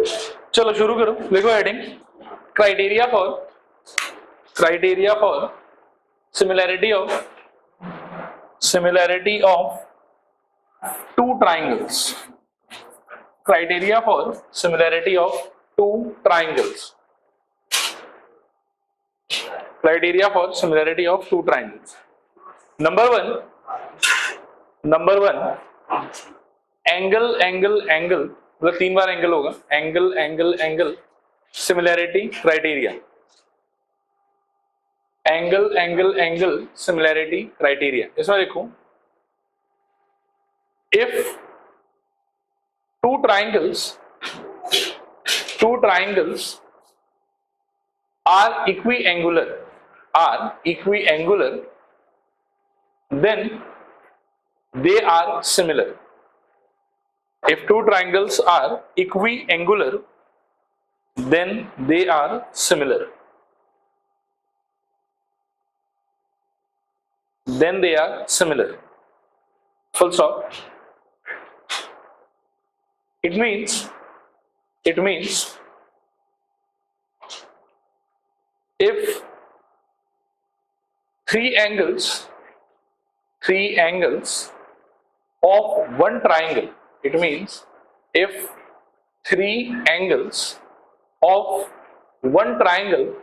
चलो शुरू करो, लिखो heading criteria for similarity of two triangles. Criteria for similarity of two triangles. Criteria for similarity of two triangles. Number one angle मतलब 3 बार angle होगा, angle similarity criteria. Angle similarity criteria. इसमें देखो, if two triangles are equiangular, then they are similar. If two triangles are equiangular, then they are similar. Full stop. It means if three angles of one triangle, it means if three angles of one triangle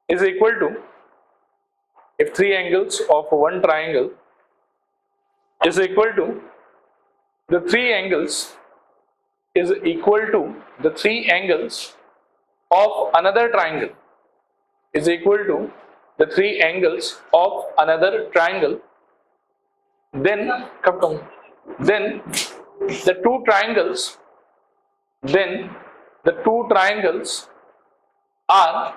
is equal to, if three angles of one triangle is equal to the three angles of another triangle, then the two triangles are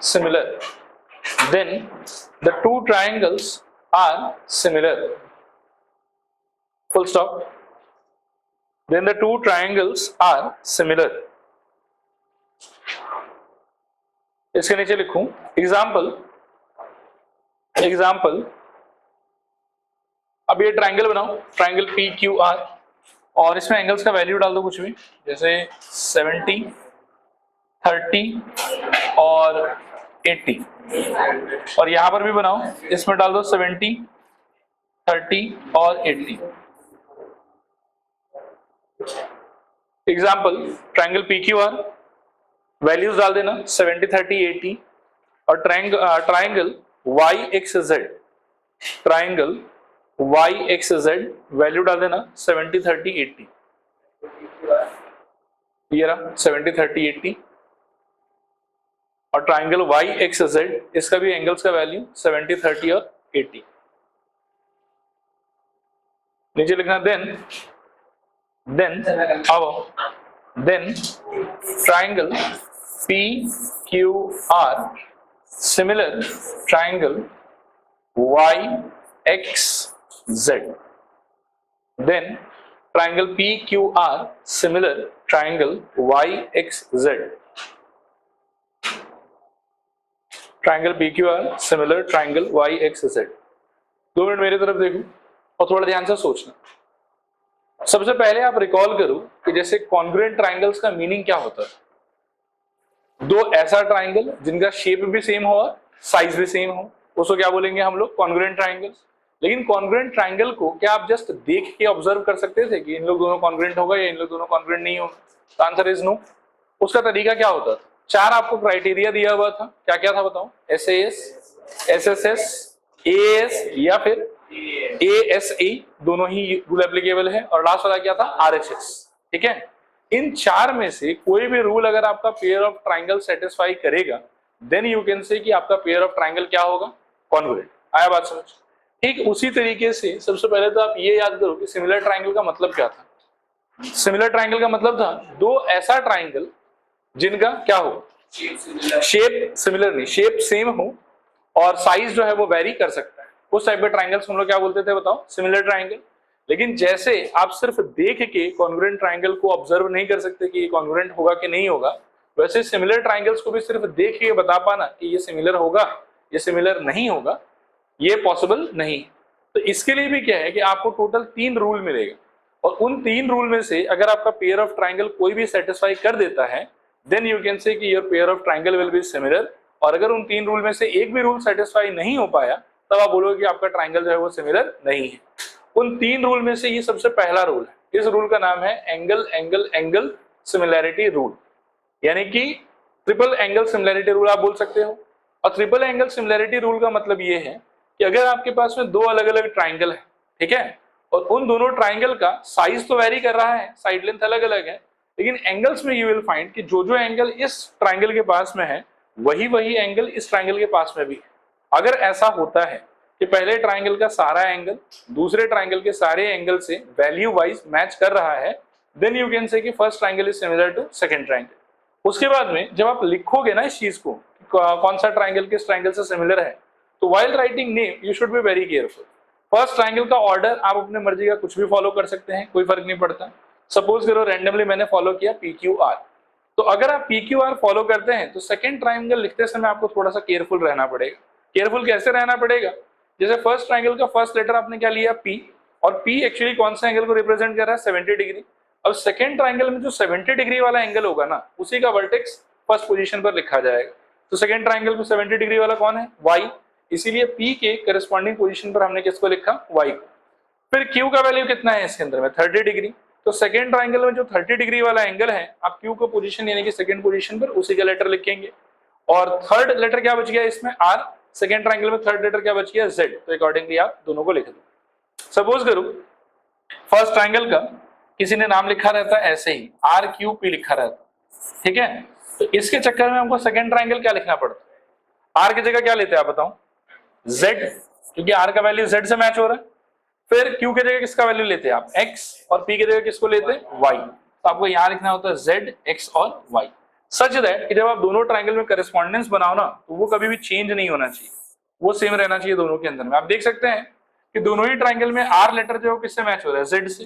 similar. Full stop. Then the two triangles are similar. इसके नीचे लिखूं example. अब ये triangle बनाओ, triangle PQR, और इसमें angles का value डाल दो कुछ भी, जैसे 70, 30 और 80। और यहां पर भी बनाओ, इसमें डाल दो 70, 30 और 80। एग्जाम्पल ट्राइंगल PQR, वैल्यूज डाल देना 70, 30, 80। और ट्राइंगल YXZ, वैल्यू डाल देना 70, 30, 80। ये रहा 70, 30, 80। और ट्राइंगल YXZ, इसका भी एंगल्स का वैल्यू 70, 30 और 80। नीचे लिखना then triangle PQR similar triangle YXZ. Then triangle PQR similar triangle YXZ. Triangle PQR similar triangle YXZ। 2 minute मेरी तरफ देखो और थोड़ा ध्यान से सोचना। सबसे पहले आप रिकॉल करो कि जैसे कॉन्ग्रुएंट ट्राइंगल्स का मीनिंग क्या होता है। दो ऐसा ट्राइंगल जिनका शेप भी सेम हो और साइज भी सेम हो, उसको क्या बोलेंगे हम लोग? Congruent triangles. लेकिन कॉन्ग्रुएंट ट्राइंगल को क्या आप जस्ट देख के ऑब्जर्व कर सकते थे कि इन लोग दोनों कॉन्ग्रुएंट होगा या इन लोग दोनों कॉन्ग्रुएंट नहीं होगा? तो आंसर इज नो। उसका तरीका क्या होता था? 4 आपको क्राइटेरिया दिया हुआ था। क्या क्या था बताओ? SAS, SSS, AS या फिर ASA, दोनों ही रूल एप्लीकेबल है। और लास्ट वाला क्या था? RHS। ठीक है, इन 4 में से कोई भी रूल अगर आपका पेयर ऑफ ट्राइंगल सेटिस्फाई करेगा, देन यू कैन से कि आपका पेयर ऑफ ट्राइंगल क्या होगा? कॉन्ग्रुएंट। आया बात समझ? ठीक उसी तरीके से सबसे पहले तो आप ये याद करो कि सिमिलर ट्राइंगल का मतलब क्या था। सिमिलर ट्राइंगल का मतलब था दो ऐसा ट्राइंगल जिनका क्या हो? शेप सिमिलर नहीं, शेप सेम हो और साइज जो है वो वेरी कर सकता है। उस टाइप के ट्राइंगल्स हम लोग क्या बोलते थे बताओ? Similar triangle. लेकिन जैसे आप सिर्फ देख के कॉन्ग्रुएंट ट्राइंगल को ऑब्जर्व नहीं कर सकते कि ये कॉन्ग्रुएंट होगा कि नहीं होगा, वैसे सिमिलर ट्राइंगल्स को भी सिर्फ देख के बता पाना कि ये सिमिलर होगा, ये सिमिलर नहीं होगा, ये पॉसिबल नहीं। तो इसके लिए भी क्या है कि आपको टोटल 3 रूल मिलेगा। और उन 3 रूल में से अगर आपका पेयर ऑफ ट्राइंगल कोई भी सेटिस्फाई कर देता है देन यू कैन से कि your pair of triangle will be similar. और अगर उन 3 रूल में से एक भी रूल सेटिस्फाई नहीं हो पाया तब आप बोलोगे कि आपका ट्राइंगल जो है वो सिमिलर नहीं है। उन 3 रूल में से ये सबसे पहला रूल है। इस रूल का नाम है angle angle angle similarity rule, यानी कि ट्रिपल एंगल सिमिलैरिटी रूल आप बोल सकते हो। और ट्रिपल एंगल सिमिलैरिटी रूल का मतलब ये है कि अगर आपके पास में 2 अलग अलग ट्राइंगल है, ठीक है, और उन दोनों ट्राइंगल का साइज तो वेरी कर रहा है, साइड लेंथ अलग अलग है, लेकिन एंगल्स में यू विल फाइंड कि जो जो एंगल इस ट्राइंगल के पास में है वही वही एंगल इस ट्राइंगल के पास में भी है। अगर ऐसा होता है कि पहले ट्राइंगल का सारा एंगल दूसरे ट्राइंगल के सारे एंगल से वैल्यू वाइज मैच कर रहा है देन यू कैन से कि first triangle is similar to second triangle. उसके बाद में जब आप लिखोगे ना इस चीज को कौन सा ट्राइंगल किस ट्राइंगल से सिमिलर है, तो while writing name you should be very careful. First triangle का ऑर्डर आप अपने मर्जी का कुछ भी फॉलो कर सकते हैं, कोई फर्क नहीं पड़ता। सपोज करो रैंडमली मैंने फॉलो किया PQR, तो अगर आप PQR फॉलो करते हैं तो सेकंड ट्राइंगल लिखते समय आपको थोड़ा सा केयरफुल रहना पड़ेगा। केयरफुल कैसे रहना पड़ेगा, जैसे फर्स्ट ट्राइंगल का फर्स्ट लेटर आपने क्या लिया P, और P एक्चुअली कौन सा एंगल को रिप्रेजेंट कर रहा है 70 डिग्री। अब सेकंड ट्राइंगल में जो 70 डिग्री वाला एंगल होगा ना उसी का वर्टेक्स फर्स्ट पोजीशन पर लिखा जाएगा। तो सेकंड ट्राइंगल में 70 डिग्री वाला कौन है, Y, इसीलिए P के करस्पॉन्डिंग पोजीशन पर हमने किसको लिखा, Y को। फिर Q का वैल्यू कितना है इसके अंदर में 30 डिग्री, तो सेकंड ट्राइंगल में जो 30 डिग्री वाला एंगल है आप Q को पोजीशन यानी कि सेकंड पोजीशन पर उसी का लेटर लिखेंगे। और थर्ड लेटर क्या बच गया इसमें R, सेकंड ट्राइंगल में थर्ड लेटर क्या बच गया Z, तो अकॉर्डिंगली आप दोनों को लिख दो। सपोज करो फर्स्ट ट्राइंगल का किसी ने नाम लिखा रहता है ऐसे ही RQP लिखा रहता, ठीक है, तो इसके चक्कर में हमको सेकंड ट्राइंगल क्या लिखना पड़ता है, R की जगह क्या लेते हैं आप बताओ, Z, क्योंकि R का वैल्यू Z से मैच हो रहा है। फिर Q की जगह किसका वैल्यू लेते हैं आप X, और P की जगह किसको लेते हैं Y, तो आपको यहां लिखना होता है Z, X और Y, सच दैट कि जब आप दोनों ट्राइंगल में करस्पॉन्डेंस बनाओ ना तो वो कभी भी चेंज नहीं होना चाहिए, वो सेम रहना चाहिए दोनों के अंदर में। आप देख सकते हैं कि दोनों ही ट्राइंगल में R लेटर जो किससे मैच हो रहा है, Z से,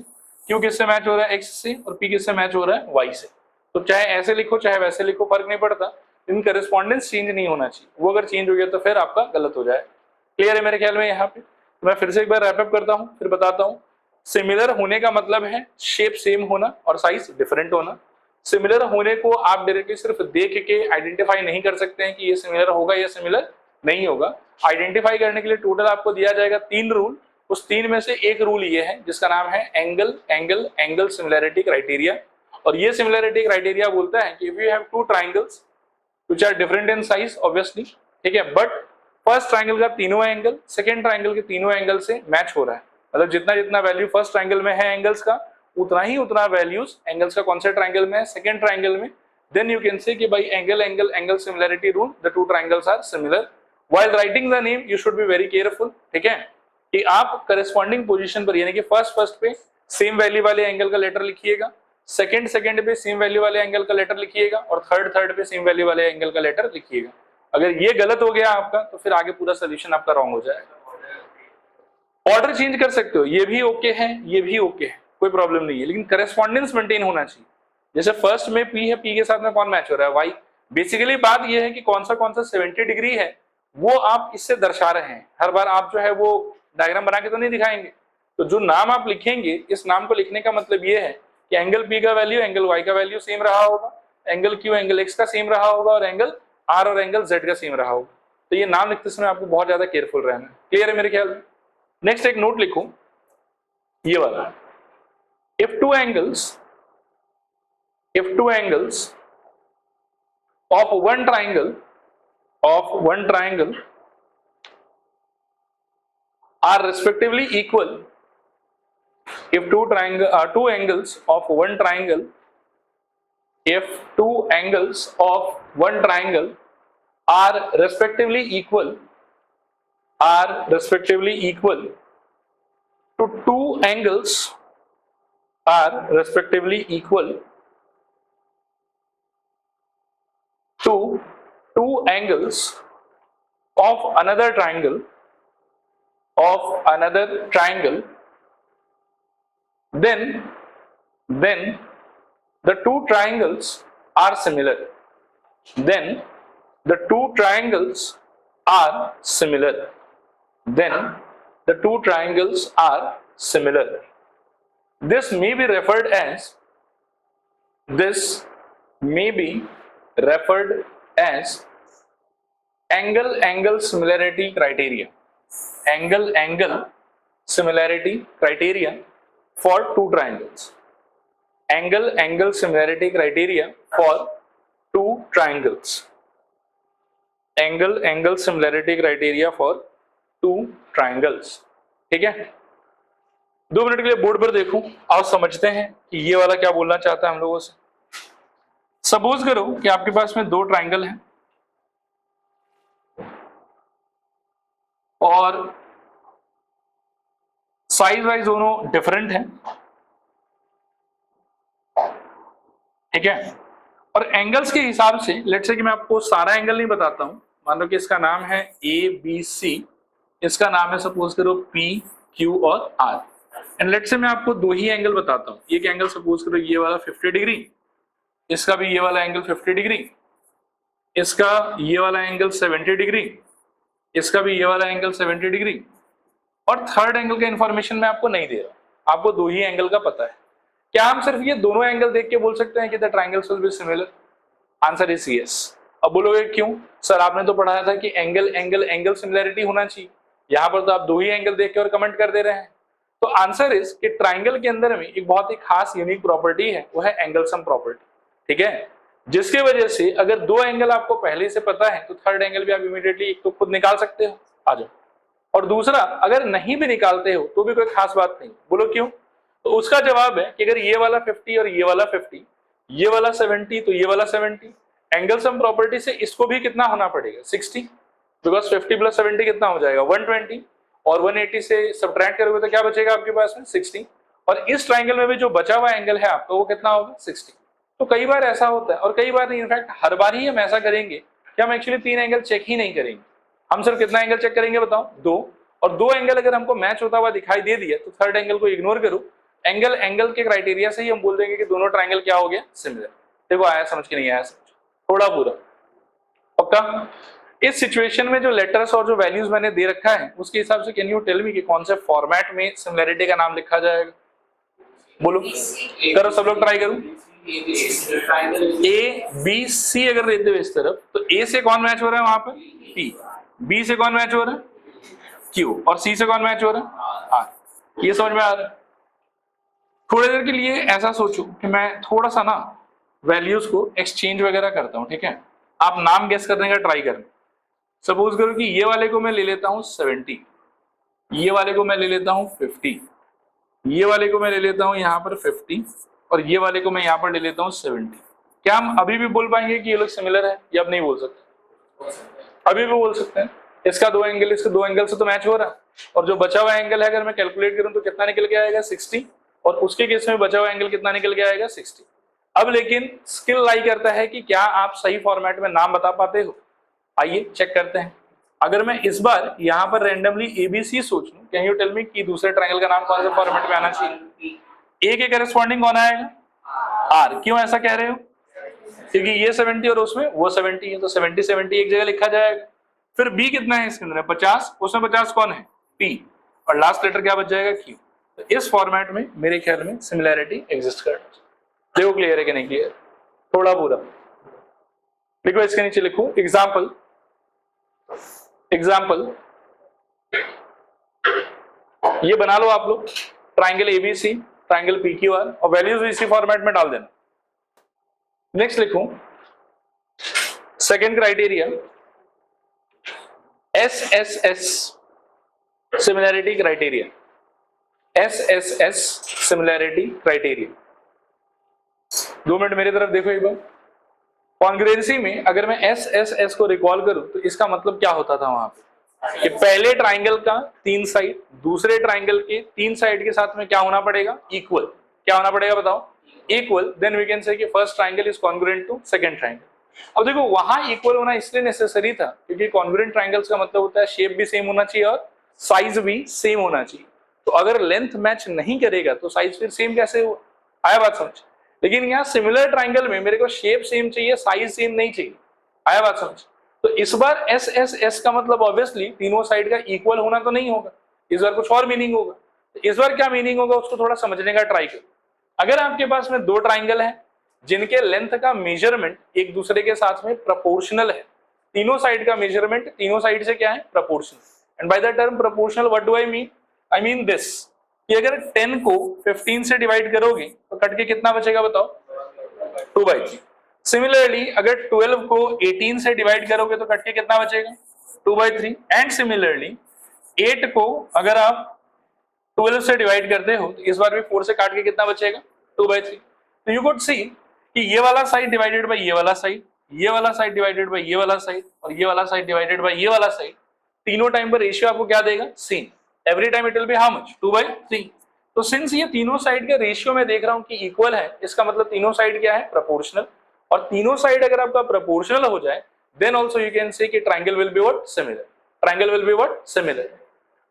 Q किससे मैच हो रहा है X से, और P किससे मैच हो रहा है Y से। तो चाहे ऐसे लिखो चाहे वैसे लिखो फर्क नहीं पड़ता, इन करस्पॉन्डेंस चेंज नहीं होना चाहिए, वो अगर चेंज हो गया तो फिर आपका गलत हो जाए। क्लियर है मेरे ख्याल में यहाँ पे। मैं फिर से एक बार रैप अप करता हूँ फिर बताता हूँ। सिमिलर होने का मतलब है शेप सेम होना और साइज डिफरेंट होना। सिमिलर होने को आप डायरेक्टली सिर्फ देख के आइडेंटिफाई नहीं कर सकते हैं कि ये सिमिलर होगा या सिमिलर नहीं होगा। आइडेंटिफाई करने के लिए टोटल आपको दिया जाएगा 3 रूल, उस 3 में से एक रूल ये है जिसका नाम है angle angle angle similarity criteria. और ये सिमिलैरिटी क्राइटेरिया बोलता है कि if you have 2 triangles which are different in size obviously, ठीक है, बट फर्स्ट ट्राइंगल का तीनों एंगल सेकंड ट्राइंगल के तीनों एंगल से मैच हो रहा है, मतलब जितना जितना वैल्यू फर्स्ट ट्राइंगल में है एंगल्स का उतना ही उतना वैल्यूज एंगल्स का कौन से ट्राइंगल में है, सेकंड ट्राइंगल में, देन यू कैन से कि भाई angle angle angle similarity rule, the 2 triangles are similar. While writing the name you should be very careful, ठीक है, कि आप करस्पॉन्डिंग पोजीशन पर यानी कि फर्स्ट पे सेम वैल्यू वाले एंगल का लेटर लिखिएगा, सेकंड पे सेम वैल्यू वाले एंगल का लेटर लिखिएगा, और थर्ड पे सेम वैल्यू वाले एंगल का लेटर लिखिएगा। अगर ये गलत हो गया आपका तो फिर आगे पूरा सोल्यूशन आपका रॉन्ग हो जाएगा। ऑर्डर चेंज कर सकते हो, ये भी ओके है ये भी ओके है, कोई प्रॉब्लम नहीं है, लेकिन करस्पॉन्डेंस मेंटेन होना चाहिए। जैसे फर्स्ट में P है, P के साथ में कौन मैच हो रहा है, Y। बेसिकली बात ये है कि कौन सा 70 डिग्री है वो आप इससे दर्शा रहे हैं। हर बार आप जो है वो डायग्राम बना के तो नहीं दिखाएंगे, तो जो नाम आप लिखेंगे इस नाम को लिखने का मतलब ये है कि एंगल P का वैल्यू एंगल Y का वैल्यू सेम रहा होगा, एंगल Q एंगल X का सेम रहा होगा, और एंगल R और एंगल Z का सेम रहा होगा। तो ये नाम लिखते समय आपको बहुत ज्यादा केयरफुल रहना है। क्लियर है मेरे ख्याल में। नेक्स्ट एक नोट लिखो ये वाला, if two angles of one triangle are respectively equal, if two angles of one triangle are respectively equal to two angles are respectively equal to two angles of another triangle, then the two triangles are similar. Then the two triangles are similar. Then the two triangles are similar. This may be referred as angle similarity criteria. Angle similarity criteria for two triangles. Angle similarity criteria for two triangles. Angle similarity criteria for two triangles. ठीक है, 2 minute के लिए board पर देखो, आओ समझते हैं कि ये वाला क्या बोलना चाहता है हम लोगों से। सपोज करो कि आपके पास में दो ट्राइंगल हैं और साइज वाइज दोनों डिफरेंट हैं, ठीक है, और एंगल्स के हिसाब से लेट्स से कि मैं आपको सारा एंगल नहीं बताता हूं, मान लो कि इसका नाम है ए बी सी, इसका नाम है सपोज करो पी क्यू और आर, एंड लेट्स से मैं आपको दो ही एंगल बताता हूं। एक एंगल सपोज करो ये वाला 50 डिग्री, इसका भी ये वाला एंगल 50 डिग्री, इसका ये वाला एंगल 70 डिग्री, इसका भी ये वाला एंगल 70 डिग्री, और थर्ड एंगल का इंफॉर्मेशन मैं आपको नहीं दे रहा, आपको दो ही एंगल का पता है। क्या हम सिर्फ ये दोनों एंगल देख के बोल सकते हैं कि the triangles will be similar? Answer is yes. अब बोलोगे क्यों सर, आपने तो पढ़ाया था कि एंगल सिमिलैरिटी होना चाहिए, यहां पर तो आप दो ही एंगल देख के और कमेंट कर दे रहे हैं। तो आंसर इज कि ट्राइंगल के अंदर में एक बहुत ही खास यूनिक प्रॉपर्टी है, वो है एंगल सम प्रॉपर्टी, ठीक है, जिसकी वजह से अगर दो एंगल आपको पहले से पता है तो थर्ड एंगल भी आप इमीडिएटली एक तो खुद निकाल सकते हो, आ जाओ, और दूसरा अगर नहीं भी निकालते हो तो भी कोई खास बात नहीं। बोलो क्यों? तो उसका जवाब है कि अगर ये वाला 50 और ये वाला 50, ये वाला 70 तो ये वाला 70, एंगल सम प्रॉपर्टी से इसको भी कितना होना पड़ेगा 60, बिकॉज 50 प्लस 70 कितना हो जाएगा 120, और 180 से सब्ट्रैक्ट करोगे तो क्या बचेगा आपके पास में 60, और इस ट्राइंगल में भी जो बचा हुआ एंगल है आपका वो कितना होगा 60। तो कई बार ऐसा होता है, और कई बार नहीं, इनफैक्ट हर बार ही हम ऐसा करेंगे कि हम एक्चुअली तीन एंगल चेक ही नहीं करेंगे, हम सिर्फ कितना एंगल चेक करेंगे बताओ, दो, और दो एंगल अगर हमको मैच होता हुआ दिखाई दे दिया तो थर्ड एंगल को इग्नोर करो, एंगल के क्राइटेरिया से ही हम बोल देंगे कि दोनों ट्राइंगल क्या हो गया सिमिलर। देखो आया समझ के नहीं आया समझ, थोड़ा पूरा पक्का। इस सिचुएशन में जो लेटर्स और जो वैल्यूज मैंने दे रखा है उसके हिसाब से कैन यू टेल मी कि कौन से फॉर्मेट में सिमिलैरिटी का नाम लिखा जाएगा? बोलो, करो सब लोग ट्राई करो। ए बी सी अगर देते हो इस तरफ तो ए से कौन मैच हो रहा है वहां पर पी, बी से कौन मैच हो रहा है क्यू, और सी से कौन मैच हो रहा है आर। ये समझ में आ रहा है? थोड़ी देर के लिए ऐसा सोचो कि मैं थोड़ा सा ना वैल्यूज को एक्सचेंज वगैरह करता हूं, ठीक है, आप नाम गेस करने का ट्राई करें। सपोज करो कि ये वाले को मैं ले लेता हूं 70, ये वाले को मैं ले लेता हूं 50, ये वाले को मैं ले लेता हूं यहां पर 50, और ये वाले को मैं यहां पर ले लेता हूं 70। क्या हम अभी भी बोल पाएंगे कि ये लोग सिमिलर है या अब नहीं बोल सकते? अभी भी बोल सकते हैं। इसका दो एंगल इसके दो एंगल से तो मैच हो रहा है, और जो बचा हुआ एंगल है अगर मैं कैलकुलेट करूं तो कितना निकल के आएगा 60, और उसके केस में बचा हुआ एंगल कितना निकल के आएगा 60। अब लेकिन स्किल लाई करता है कि क्या आप सही फॉर्मेट में नाम बता पाते हो। आइए चेक करते हैं। अगर मैं इस बार यहाँ पर रैंडमली एबीसी सोच लूं, कैन यू टेल मी कि दूसरे ट्रायंगल का नाम कौन से फॉर्मेट में आना चाहिए? ए के करेस्पॉन्डिंग कौन आएगा? आर। क्यों ऐसा कह रहे हो? क्योंकि ये 70 और उसमें वो 70 है, तो 70 70 एक जगह लिखा जाएगा। फिर बी कितना है इसके अंदर? 50, उसमें 50 कौन है? पी, और लास्ट लेटर क्या बच जाएगा? क्यू। तो इस फॉर्मेट में मेरे ख्याल में सिमिलैरिटी एग्जिस्ट करता है। देखो क्लियर है कि नहीं क्लियर? थोड़ा पूरा लिखो, इसके नीचे लिखो एग्जाम्पल ये बना लो आप लोग, ट्राइंगल एबीसी, ट्राइंगल पीक्यूआर, और वैल्यूज इसी फॉर्मेट में डाल देना। नेक्स्ट लिखो second criteria SSS similarity criteria, SSS similarity criteria. 2 minute मेरी तरफ देखो एक बार। कॉन्ग्रुएंसी में अगर मैं SSS को रिकॉल करूं तो इसका मतलब क्या होता था वहां पे कि पहले ट्राइंगल का 3 साइड दूसरे ट्राइंगल के 3 साइड के साथ में क्या होना पड़ेगा? इक्वल। क्या होना पड़ेगा बताओ? Equal. Then we can say कि first triangle is congruent to second triangle. अब देखो वहां इक्वल होना इसलिए नेसेसरी था क्योंकि कॉन्ग्रुएंट ट्राइंगल्स का मतलब होता है शेप भी सेम होना चाहिए और साइज भी सेम होना चाहिए। तो अगर लेंथ मैच नहीं करेगा तो साइज फिर सेम कैसे हो? आया बात समझ? लेकिन यहाँ सिमिलर ट्राइंगल में मेरे को शेप सेम चाहिए, साइज सेम नहीं चाहिए। आया बात समझ? तो इस बार SSS का मतलब ऑब्वियसली तीनों साइड का इक्वल होना तो नहीं होगा, इस बार कुछ और मीनिंग होगा। तो इस बार क्या मीनिंग होगा उसको थोड़ा समझने का ट्राई करो। अगर आपके पास में दो ट्राइंगल है जिनके लेंथ का मेजरमेंट एक दूसरे के साथ में प्रोपोर्शनल है, तीनों साइड का मेजरमेंट तीनों साइड से क्या है, proportional. And by the term proportional what do I mean this कि अगर 10 को 15 से डिवाइड करोगे तो कट के कितना बचेगा बताओ, 2/3। सिमिलरली अगर 12 को 18 से डिवाइड करोगे तो कट के कितना बचेगा, 2/3। एंड सिमिलरली 8 को अगर आप 12 से डिवाइड करते हो तो इस बार भी 4 से काट के कितना बचेगा, 2/3। तो यू कुड सी कि ये वाला साइड डिवाइडेड बाय ये वाला साइड, ये वाला साइड डिवाइडेड बाय ये वाला साइड और ये वाला साइड डिवाइडेड बाय ये वाला साइड, तीनों टाइम पर रेशियो आपको क्या देगा, same. Every time it will be how much, 2/3। तो सिंस ये तीनों साइड का रेशियो मैं देख रहा हूं कि इक्वल है, इसका मतलब तीनों साइड क्या है, प्रोपोर्शनल। और तीनों साइड अगर आपका प्रोपोर्शनल हो जाए then also you can say कि triangle will be what, similar. Triangle will be what, similar.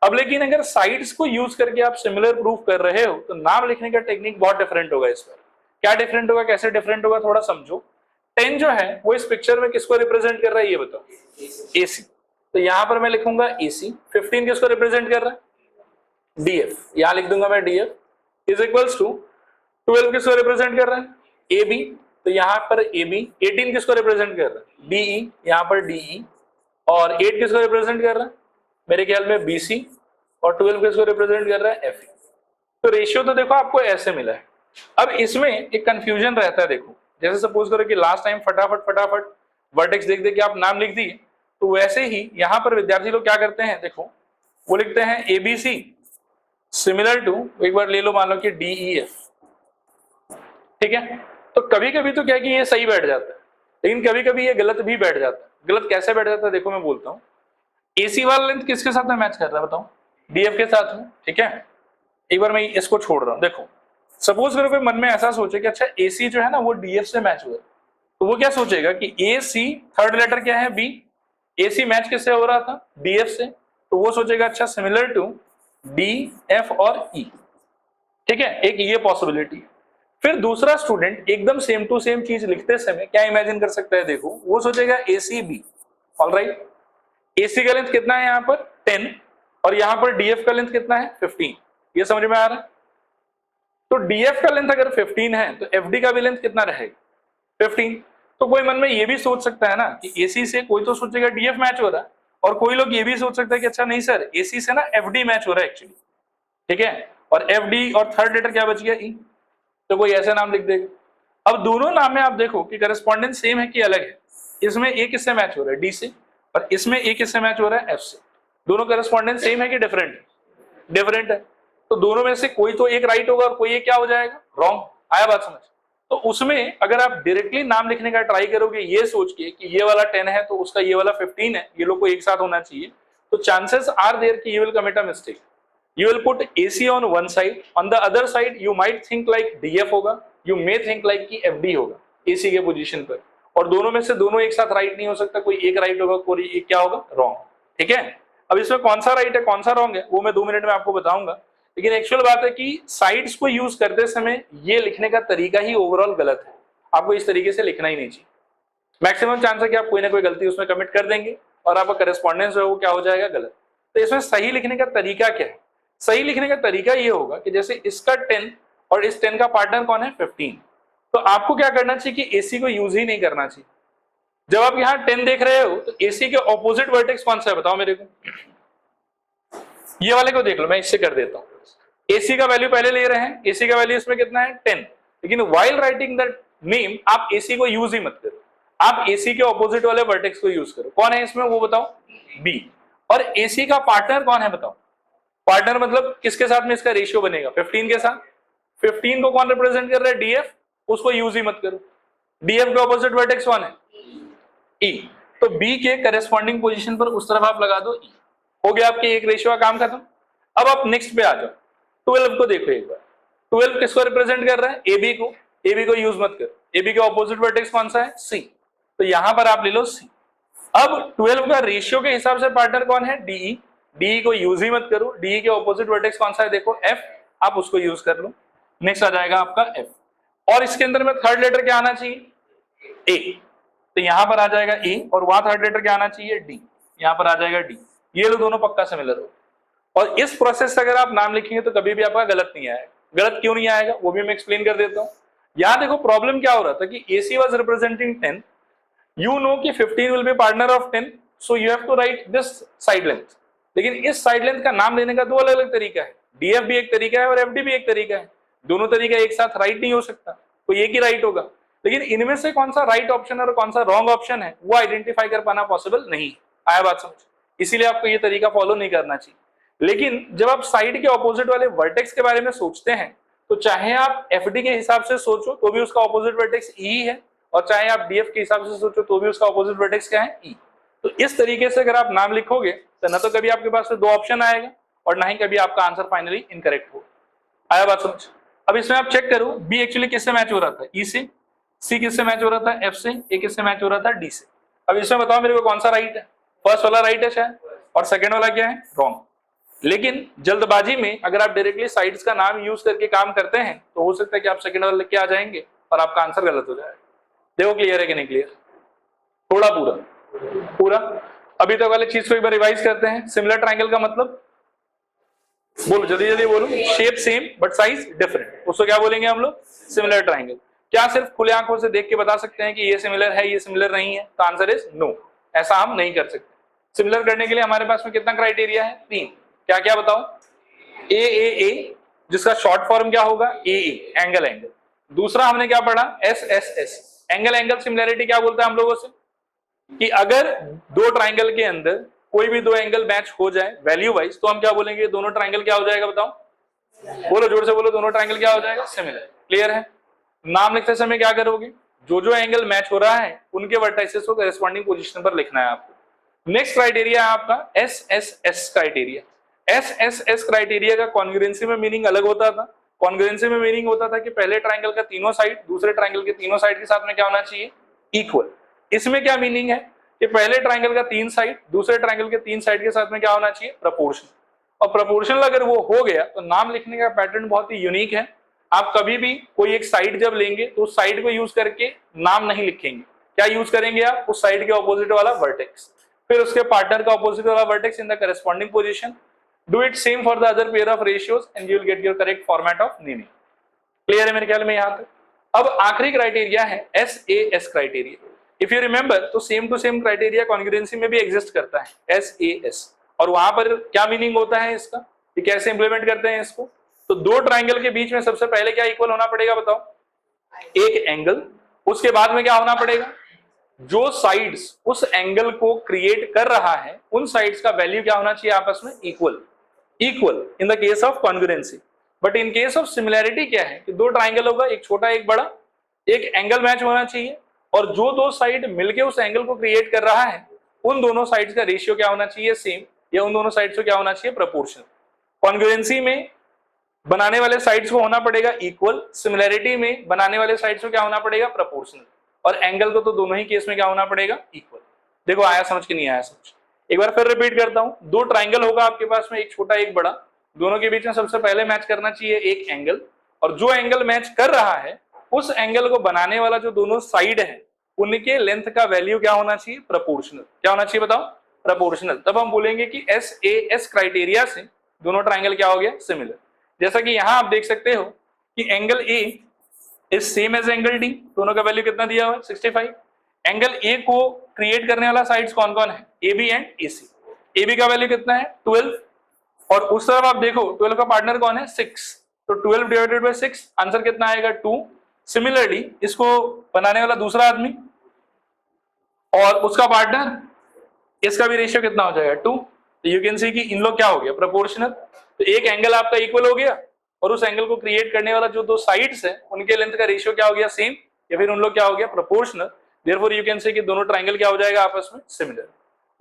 अब लेकिन अगर साइड्स को यूज करके आप सिमिलर प्रूफ कर रहे हो तो नाम लिखने का टेक्निक बहुत डिफरेंट होगा। इस पर क्या डिफरेंट होगा, कैसे डिफरेंट होगा, थोड़ा समझो। 10 जो है वो इस पिक्चर में किसको रिप्रेजेंट कर रहा है ये बताओ, AC। तो यहां पर मैं लिखूंगा AC। 15 किसको रिप्रेजेंट कर रहा है, DF। यहां लिख दूंगा मैं DF इज इक्वल्स टू 12 किसको रिप्रेजेंट कर रहा है, AB। तो यहां पर AB। 18 किसको रिप्रेजेंट कर रहा है, DE। यहां पर DE। और 8 किसको रिप्रेजेंट कर रहा है, मेरे ख्याल में BC। और 12 किसको रिप्रेजेंट कर रहा है, FE। तो रेशियो तो देखो आपको ऐसे मिला है। अब इसमें एक कंफ्यूजन रहता है, देखो जैसे सपोज करो कि लास्ट टाइम फटाफट वर्टेक्स देख दे के आप नाम लिख दिए, तो वैसे ही यहां पर विद्यार्थी लोग क्या करते हैं, देखो वो लिखते हैं ABC सिमिलर टू, एक बार ले लो मान लो कि DEF। ठीक है, तो कभी कभी तो क्या कि ये सही बैठ जाता है, लेकिन कभी कभी ये गलत भी बैठ जाता है। गलत कैसे बैठ जाता है, देखो मैं बोलता हूँ। AC वाला लेंथ किसके साथ में मैच कर रहा है बताओ, DF के साथ में। ठीक है, एक बार मैं इसको छोड़ रहा हूं। देखो सपोज करो कोई मन में ऐसा सोचे कि अच्छा AC जो है ना वो DF से मैच हुआ, तो वो क्या सोचेगा कि AC थर्ड लेटर क्या है B, AC मैच किससे हो रहा था, DF से, तो वो सोचेगा अच्छा सिमिलर टू DF और E। ठीक है, एक ये पॉसिबिलिटी। फिर दूसरा स्टूडेंट एकदम सेम टू सेम चीज लिखते समय क्या इमेजिन कर सकता है, देखो वो सोचेगा ACB। ऑलराइट, AC का लेंथ कितना है यहाँ पर 10 और यहाँ पर DF का लेंथ कितना है 15। ये समझ में आ रहा है। तो DF का लेंथ अगर 15 है तो FD का भी लेंथ कितना रहेगा 15। तो कोई मन में ये भी सोच सकता है ना कि AC से कोई तो सोचेगा DF मैच हो रहा है, और कोई लोग ये भी सोच सकता है कि अच्छा नहीं सर AC से ना FD मैच हो रहा है एक्चुअली। ठीक है, और FD और थर्ड लेटर क्या बच गया E, तो कोई ऐसे नाम लिख देगा। अब दोनों नाम में आप देखो कि करस्पॉन्डेंस सेम है कि अलग है। इसमें एक किससे मैच हो रहा है D से, और इसमें एक किससे मैच हो रहा है F से। दोनों करस्पॉन्डेंस सेम है कि डिफरेंट है, डिफरेंट है। तो दोनों में से कोई तो एक राइट होगा और कोई एक क्या हो जाएगा, रॉन्ग। आया बात समझ। तो उसमें अगर आप डायरेक्टली नाम लिखने का ट्राई करोगे ये सोच के कि ये वाला 10 है तो उसका ये वाला 15 है, ये लोग को एक साथ होना चाहिए, तो चांसेस आर देयर कि you will commit a mistake. You will put AC on one side, on the other side you might think like DF होगा, you may think like कि FD होगा AC के पोजीशन पर, और दोनों में से दोनों एक साथ राइट नहीं हो सकता, कोई एक राइट होगा कोई एक क्या होगा, रॉन्ग। ठीक है, अब इसमें कौन सा राइट है कौन सा रॉन्ग है वो मैं 2 मिनट में आपको बताऊंगा, लेकिन एक्चुअल बात है कि साइड्स को यूज करते समय ये लिखने का तरीका ही ओवरऑल गलत है। आपको इस तरीके से लिखना ही नहीं चाहिए। मैक्सिमम चांस है कि आप कोई ना कोई गलती उसमें कमिट कर देंगे और आपका करेस्पॉन्डेंस जो है वो क्या हो जाएगा, गलत। तो इसमें सही लिखने का तरीका क्या है, सही लिखने का तरीका ये होगा कि जैसे इसका 10 और इस 10 का पार्टनर कौन है 15, तो आपको क्या करना चाहिए कि AC को यूज ही नहीं करना चाहिए। जब आप यहाँ 10 देख रहे हो तो AC के ऑपोजिट वर्टेक्स कौन सा है बताओ मेरे को, ये वाले को देख लो, मैं इससे कर देता हूँ। AC का वैल्यू पहले ले रहे हैं, AC का वैल्यू इसमें कितना है 10, लेकिन व्हाइल राइटिंग द नेम आप AC को यूज ही मत करो, आप AC के ऑपोजिट वाले वर्टेक्स को यूज करो। कौन है इसमें वो बताओ, B। और AC का पार्टनर कौन है बताओ, पार्टनर मतलब किसके साथ में इसका रेशियो बनेगा 15 के साथ। 15 को कौन रिप्रेजेंट कर रहा है, DF, उसको यूज ही मत करो। DF के ऑपोजिट वर्टेक्स कौन है, E। तो B के करेस्पॉन्डिंग पोजीशन पर उस तरफ आप लगा दो E। हो गया आपके एक रेशियो का काम खत्म। अब आप नेक्स्ट पे आ जाओ, 12 को देखो एक बार। 12 किसको रिप्रेजेंट कर रहा है, AB को। AB को यूज मत करो, AB के ऑपोजिट वर्टेक्स कौन सा है, C। तो यहां पर आप ले लो C। अब 12 का रेशियो के हिसाब से पार्टनर कौन है, DE। DE को यूज ही मत करो, DE के ऑपोजिट वर्टेक्स कौन सा है देखो F, आप उसको यूज कर लो। नेक्स्ट आ जाएगा आपका F, और इसके अंदर में थर्ड लेटर क्या आना चाहिए, A। तो यहां पर आ जाएगा A, और वहां थर्ड लेटर क्या आना चाहिए D, यहां पर आ जाएगा D। ये लोग दोनों पक्का सिमिलर हो। और इस प्रोसेस से अगर आप नाम लिखेंगे तो कभी भी आपका गलत नहीं आएगा। गलत क्यों नहीं आएगा वो भी मैं एक्सप्लेन कर देता हूं। यहां देखो प्रॉब्लम क्या हो रहा था कि AC was representing 10, you know कि 15 will be partner of 10, so you have to write this side length। लेकिन इस साइड लेंथ का नाम लेने का दो अलग अलग तरीका है, DF भी एक तरीका है और FD भी एक तरीका है। दोनों तरीका एक साथ राइट नहीं हो सकता, कोई एक ही राइट होगा। लेकिन इनमें से कौन सा राइट ऑप्शन और कौन सा रॉन्ग ऑप्शन है वो आइडेंटिफाई कर पाना पॉसिबल नहीं। आया बात समझ? इसीलिए आपको ये तरीका फॉलो नहीं करना चाहिए। लेकिन जब आप साइड के ऑपोजिट वाले वर्टेक्स के बारे में सोचते हैं तो चाहे आप FD के हिसाब से सोचो तो भी उसका ऑपोजिट वर्टेक्स E है, और चाहे आप DF के हिसाब से सोचो तो भी उसका ऑपोजिट वर्टेक्स क्या है? E। तो इस तरीके से अगर आप नाम लिखोगे तो ना तो कभी आपके पास से दो ऑप्शन आएगा और ना ही कभी आपका आंसर फाइनली इनकरेक्ट होगा। आया बात समझ? अब इसमें आप चेक करो बी एक्चुअली किससे मैच हो रहा था? E से। सी किससे मैच हो रहा था? F से। ए किससे मैच हो रहा था? D से। अब इसमें बताओ मेरे को कौन सा राइट है? फर्स्ट वाला राइट है शायद, और सेकेंड वाला क्या है? रॉन्ग। लेकिन जल्दबाजी में अगर आप डायरेक्टली साइड्स का नाम यूज करके काम करते हैं तो हो सकता है कि आप सेकेंड वाला लेके आ जाएंगे और आपका आंसर गलत हो जाएगा। देखो क्लियर है कि नहीं क्लियर? थोड़ा पूरा अभी तक वाले चीज को एक बार रिवाइज करते हैं। सिमिलर ट्रायंगल का मतलब बोलो, जल्दी जल्दी बोलो। Shape same but size different, उसको क्या बोलेंगे हम लोग? Similar triangle. क्या सिर्फ खुले आंखों से देख के बता सकते हैं कि ये सिमिलर है ये सिमिलर नहीं है? तो आंसर इज नो, ऐसा हम नहीं कर सकते। सिमिलर करने के लिए हमारे पास में कितना क्राइटेरिया है? 3। क्या क्या बताओ? ए जिसका शॉर्ट फॉर्म क्या होगा? A angle. दूसरा हमने क्या पढ़ा? एस एंगल सिमिलैरिटी क्या बोलता है हम लोगों से कि अगर दो ट्राइंगल के अंदर कोई भी दो एंगल मैच हो जाए वैल्यू वाइज तो हम क्या बोलेंगे? दोनों ट्राइंगल क्या हो जाएगा? बताओ, बोलो जोर से बोलो। दोनों ट्राइंगल क्या हो जाएगा? सिमिलर। क्लियर है? नाम लिखते समय क्या करोगे? जो एंगल मैच हो रहा है उनके वर्टाइसेस को करेस्पॉन्डिंग पोजीशन पर लिखना है आपको। नेक्स्ट क्राइटेरिया है आपका एस क्राइटेरिया। एस क्राइटेरिया का कॉन्ग्रुएंसी में मीनिंग अलग होता था। कॉन्ग्रुएंसी में मीनिंग होता था कि पहले ट्राइंगल का तीनों साइड दूसरे ट्राइंगल के तीनों साइड के साथ में क्या होना चाहिए? इक्वल। इसमें क्या मीनिंग है कि पहले ट्राइंगल का 3 साइड दूसरे ट्राइंगल के 3 साइड के साथ में क्या होना चाहिए? प्रोपोर्शनल। और प्रोपोर्शनल अगर वो हो गया तो नाम लिखने का पैटर्न बहुत ही यूनिक है। आप कभी भी कोई एक साइड जब लेंगे तो उस साइड को यूज करके नाम नहीं लिखेंगे। क्या यूज करेंगे आप? उस साइड के ऑपोजिट वाला वर्टेक्स, फिर उसके पार्टनर का ऑपोजिट वाला vertex in the corresponding position. Do it same for the other pair of ratios and you will get your correct format of naming. Clear है मेरे ख्याल में यहां तक? अब आखिरी क्राइटेरिया है S criteria. If you remember तो same to same criteria congruency में भी एग्जिस्ट करता है, एस। और वहां पर क्या मीनिंग होता है इसका, कि कैसे इंप्लीमेंट करते हैं इसको? तो दो ट्राइंगल के बीच में सबसे पहले क्या इक्वल होना पड़ेगा? बताओ, एक एंगल। उसके बाद में क्या होना पड़ेगा? जो साइड्स उस एंगल को क्रिएट कर रहा है उन साइड्स का वैल्यू क्या होना चाहिए? आपस में equal in the case of congruency. But in case of similarity क्या है कि दो ट्राइंगल होगा, एक छोटा एक बड़ा, एक एंगल मैच होना चाहिए और जो दो साइड मिलके उस एंगल को क्रिएट कर रहा है उन दोनों साइड्स का रेशियो क्या होना चाहिए? सेम, या उन दोनों साइड्स को क्या होना चाहिए? प्रोपोर्शनल। कॉन्ग्रुएंसी में बनाने वाले साइड्स को होना पड़ेगा इक्वल, सिमिलैरिटी में बनाने वाले साइड्स को क्या होना पड़ेगा? प्रोपोर्शनल। और एंगल को तो दोनों ही केस में क्या होना पड़ेगा? इक्वल। देखो आया समझ के नहीं आया समझ? एक बार फिर रिपीट करता हूं। दो ट्राइंगल होगा आपके पास में, एक छोटा एक बड़ा, दोनों के बीच में सबसे पहले मैच करना चाहिए एक एंगल, और जो एंगल मैच कर रहा है उस एंगल को बनाने वाला जो दोनों साइड है उनके लेंथ का वैल्यू क्या होना चाहिए? प्रोपोर्शनल। क्या होना चाहिए बताओ? प्रोपोर्शनल। तब हम बोलेंगे कि एस क्राइटेरिया से दोनों ट्राइंगल क्या हो गया? सिमिलर। जैसा कि यहां आप देख सकते हो कि angle A is same as angle D, दोनों का वैल्यू कितना दिया हुआ है? 65। एंगल ए को क्रिएट करने वाला साइड्स कौन कौन है? A B and A C. A B का वैल्यू कितना है? 12। और उस तरफ आप देखो 12 का पार्टनर कौन है? 6। तो 12 डिवाइडेड बाय 6, आंसर कितना आएगा? 2। सिमिलरली इसको बनाने वाला दूसरा आदमी और उसका पार्टनर, इसका भी रेशियो कितना हो जाएगा? 2। तो यू कैन सी कि इन लोग क्या हो गया? प्रोपोर्शनल। तो एक एंगल आपका इक्वल हो गया और उस एंगल को क्रिएट करने वाला जो दो साइड्स है उनके लेंथ का रेशियो क्या हो गया? सेम, या फिर उन लोग क्या हो गया? Proportional. Therefore you can say कि दोनों ट्राइंगल क्या हो जाएगा आपस में? सिमिलर।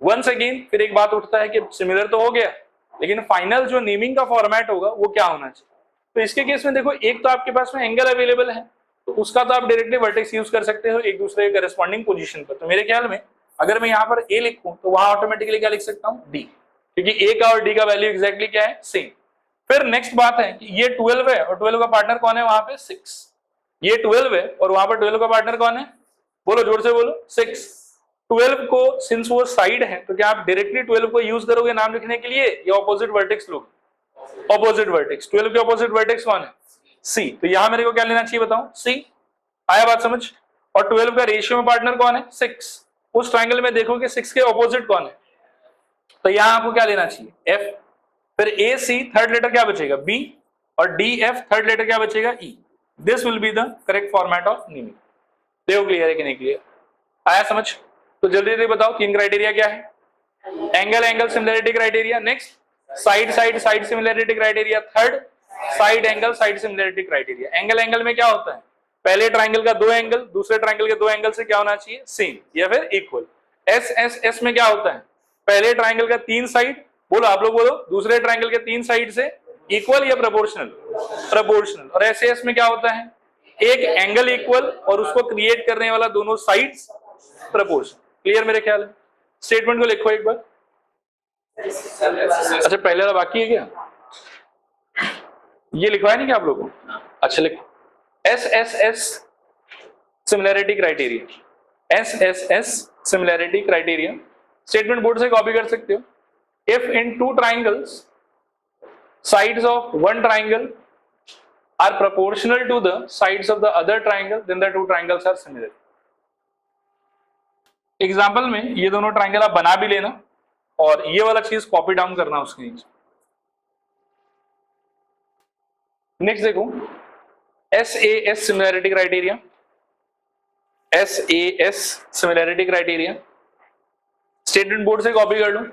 वंस अगेन फिर एक बात उठता है कि सिमिलर तो हो गया लेकिन फाइनल जो नेमिंग का फॉर्मेट होगा वो क्या होना चाहिए? तो इसके केस में देखो, एक तो आपके पास में एंगल अवेलेबल है तो उसका तो आप डायरेक्टली वर्टेक्स यूज कर सकते हो एक दूसरे के करेस्पॉन्डिंग पोजीशन पर। तो मेरे ख्याल में अगर मैं यहाँ पर ए लिखूं तो वहां ऑटोमेटिकली क्या लिख सकता हूँ? डी, क्योंकि ए का और डी का वैल्यू एग्जैक्टली क्या है? सेम। फिर नेक्स्ट बात है कि ये 12 है और 12 का पार्टनर कौन है वहां पे? 6। ये 12 है और वहां पर 12 का पार्टनर कौन है? बोलो जोर से बोलो। 6। 12 को सिंस वो साइड है तो क्या आप डायरेक्टली 12 को यूज करोगे नाम लिखने के लिए या ऑपोजिट वर्टेक्स लोगे? Opposite vertex. 12 के ऑपोजिट वर्टेक्स कौन है? सी। तो यहां मेरे को क्या लेना चाहिए बताओ? सी। आया बात समझ? और 12 का रेशियो में पार्टनर कौन है? 6। उस ट्राइंगल में देखो कि 6 के ऑपोजिट कौन है, तो यहां आपको क्या लेना चाहिए? एफ। फिर ए सी थर्ड लेटर क्या बचेगा? बी। और डी एफ थर्ड लेटर क्या बचेगा? E. This will be the correct format of naming. देखो क्लियर है कि नहीं क्लियर? आया समझ? तो जल्दी जल्दी बताओ 3 क्राइटेरिया क्या है? Angle angle similarity criteria, next side side side similarity criteria, third side angle side similarity criteria. Angle angle में क्या होता है? पहले ट्राइंगल का 2 एंगल दूसरे ट्राइंगल के 2 एंगल से क्या होना चाहिए? सेम या फिर इक्वल। एस एस एस में क्या होता है? पहले ट्राइंगल का 3 साइड, बोलो आप लोग बोलो, दूसरे ट्राइंगल के 3 साइड से इक्वल या प्रोपोर्शनल? प्रोपोर्शनल। और एस एस में क्या होता है? एक एंगल इक्वल और उसको क्रिएट करने वाला दोनों साइड्स प्रोपोर्शनल। क्लियर मेरे ख्याल है? स्टेटमेंट को लिखो एक बार। अच्छा पहले वाला बाकी है क्या? ये लिखवाया नहीं क्या आप लोगों को? अच्छा लिखो। S S S similarity criteria, S S S similarity criteria. Statement board से कॉपी कर सकते हो। If in 2 triangles sides of one triangle are proportional to the sides of the other triangle, then the 2 triangles are similar. Example में ये दोनों triangle आप बना भी लेना और ये वाला चीज कॉपी डाउन करना उसके नीचे। नेक्स्ट देखो S A S similarity criteria, S A S similarity criteria. Statement board से कॉपी कर लो।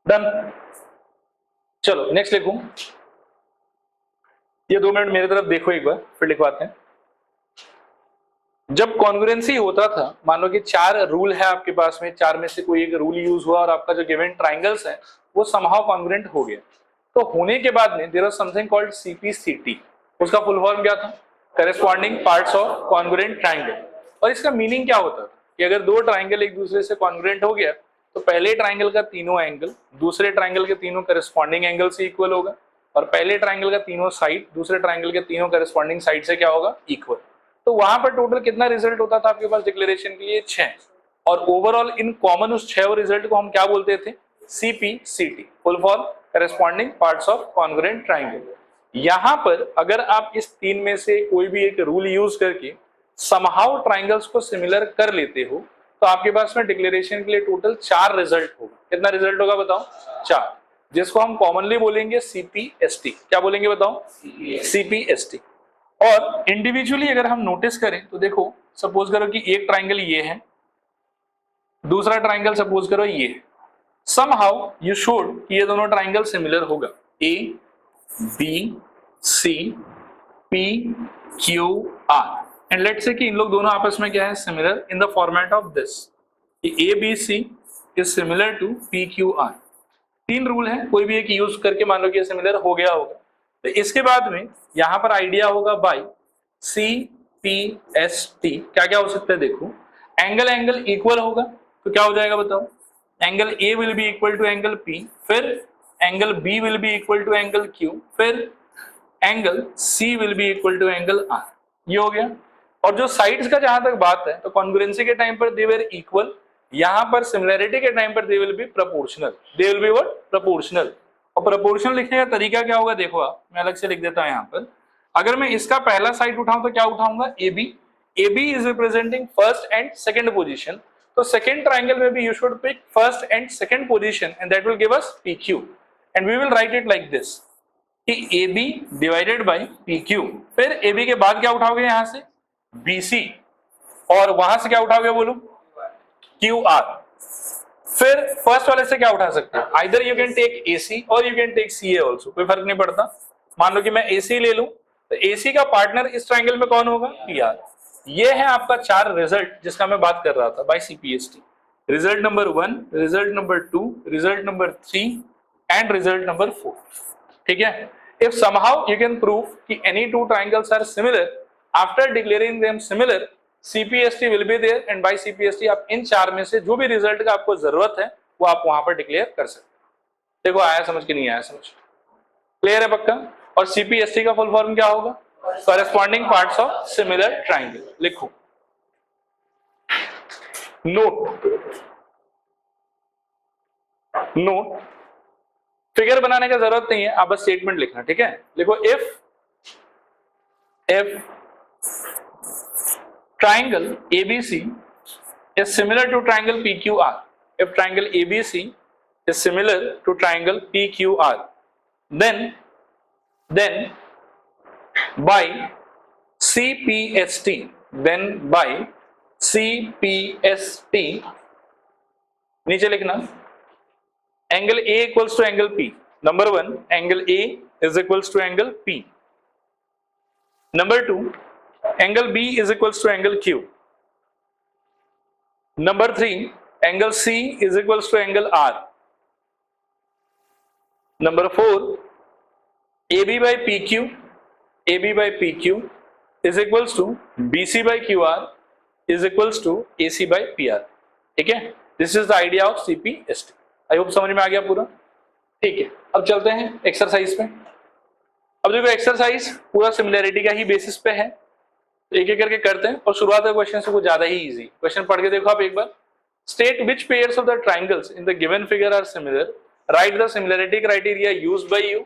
डन। चलो नेक्स्ट लिखूं। ये 2 मिनट मेरी तरफ देखो एक बार, फिर लिखवाते हैं। जब कॉन्ग्रुएंसी होता था, मान लो कि 4 रूल है आपके पास में, 4 में से कोई एक रूल यूज हुआ और आपका जो गिवन ट्राइंगल्स है वो समहाउ कॉन्ग्रुएंट हो गया, तो होने के बाद में there was something called CPCT. उसका फुल फॉर्म क्या था? Corresponding parts of congruent triangle. और इसका मीनिंग क्या होता था कि अगर 2 ट्राइंगल एक दूसरे से कॉन्ग्रुएंट हो गया तो पहले ट्राइंगल का तीनों एंगल दूसरे ट्राइंगल के तीनों करेस्पॉन्डिंग एंगल से इक्वल होगा और पहले ट्राइंगल का तीनों साइड दूसरे ट्राइंगल के तीनों करेस्पॉन्डिंग साइड से क्या होगा? इक्वल। तो वहां पर टोटल कितना रिजल्ट होता था आपके पास डिक्लेरेशन के लिए? 6। और ओवरऑल इन कॉमन उस 6 रिजल्ट को हम क्या बोलते थे? CPCT, full form corresponding parts of congruent triangle. यहां पर अगर आप इस 3 में से कोई भी एक रूल यूज करके समहाउ ट्राइंगल्स को सिमिलर कर लेते हो तो आपके पास में डिक्लेरेशन के लिए टोटल 4 रिजल्ट होगा। कितना रिजल्ट होगा बताओ? 4, जिसको हम कॉमनली बोलेंगे सीपीएसटी। क्या बोलेंगे बताओ? सीपीएसटी। और इंडिविजुअली अगर हम नोटिस करें तो देखो, सपोज करो कि एक ट्राइंगल ये है, दूसरा ट्राइंगल सपोज करो ये है। समहाउ यू शोड कि ये दोनों ट्राइंगल सिमिलर होगा। A B C P Q R, and let's say कि इन लोग दोनों आपस में क्या है? Similar in the format of this, A B C is similar to P Q R. 3 rule है, कोई भी एक यूज करके मान लो कि सिमिलर हो गया होगा। तो इसके बाद में यहां पर आइडिया होगा by C P S T. क्या क्या हो सकता है देखो, एंगल एंगल इक्वल होगा तो क्या हो जाएगा बताओ? Angle A will be equal to angle P, फिर angle B will be equal to angle Q, फिर angle C will be equal to angle R. ये हो गया। और जो साइड्स का जहां तक बात है तो कॉन्ग्रुएंसी के टाइम पर दे वर इक्वल, यहां पर सिमिलैरिटी के टाइम पर they will be proportional. They will be what? Proportional. और प्रोपोर्शनल लिखने का तरीका क्या होगा देखो आप, मैं अलग से लिख देता हूं यहां पर। अगर मैं इसका पहला साइड उठाऊं तो क्या उठाऊंगा? A B. A B is representing first and second position, तो सेकंड ट्राइंगल में भी you should pick first and second position and that will give us P Q, and we will write it like this कि A B divided by P Q. फिर A B के बाद क्या उठाओगे यहां से? B C, और वहां से क्या उठाओगे बोलो? Q R. फिर फर्स्ट वाले से क्या उठा सकते हो? Either you can take AC और you can take CA also, कोई फर्क नहीं पड़ता। मान लो कि मैं एसी ले लूं तो एसी का पार्टनर इस ट्राइंगल में कौन होगा? P R. ये है आपका 4 रिजल्ट जिसका मैं बात कर रहा था by CPST. Result number 1, result number 2, result number 3 and result number 4। ठीक है। If somehow you can prove कि any 2 triangles are similar after declaring them similar, CPST will be there, and by CPST आप इन 4 में से जो भी result का आपको जरूरत है वो आप वहां पर डिक्लेयर कर सकते हो। देखो आया समझ कि नहीं आया समझ? क्लियर है पक्का? और सीपीएसटी का फुल फॉर्म क्या होगा? corresponding parts of similar triangle. लिखो नोट फिगर बनाने का जरूरत नहीं है, आप बस स्टेटमेंट लिखना, ठीक है। लिखो if triangle ABC is similar to triangle PQR, if triangle ABC is similar to triangle PQR, then by CPST, नीचे लिखना angle A equals to angle P. Number 1, angle A is equals to angle P. Number 2, angle B is equals to angle Q. Number 3, angle C is equals to angle R. Number 4, AB by PQ is equals to BC by QR is equals to AC by PR. ठीक है, this is the idea of CPST. I hope समझ में आ गया पूरा, ठीक है। अब चलते हैं एक्सरसाइज पे। अब देखो एक्सरसाइज पूरा सिमिलैरिटी का ही बेसिस पे है, एक एक करके करते हैं और शुरुआत है क्वेश्चन से कुछ ज्यादा ही इजी। क्वेश्चन पढ़ के देखो आप एक बार। State which pairs of the triangles in the given figure are similar, write the similarity criteria used by you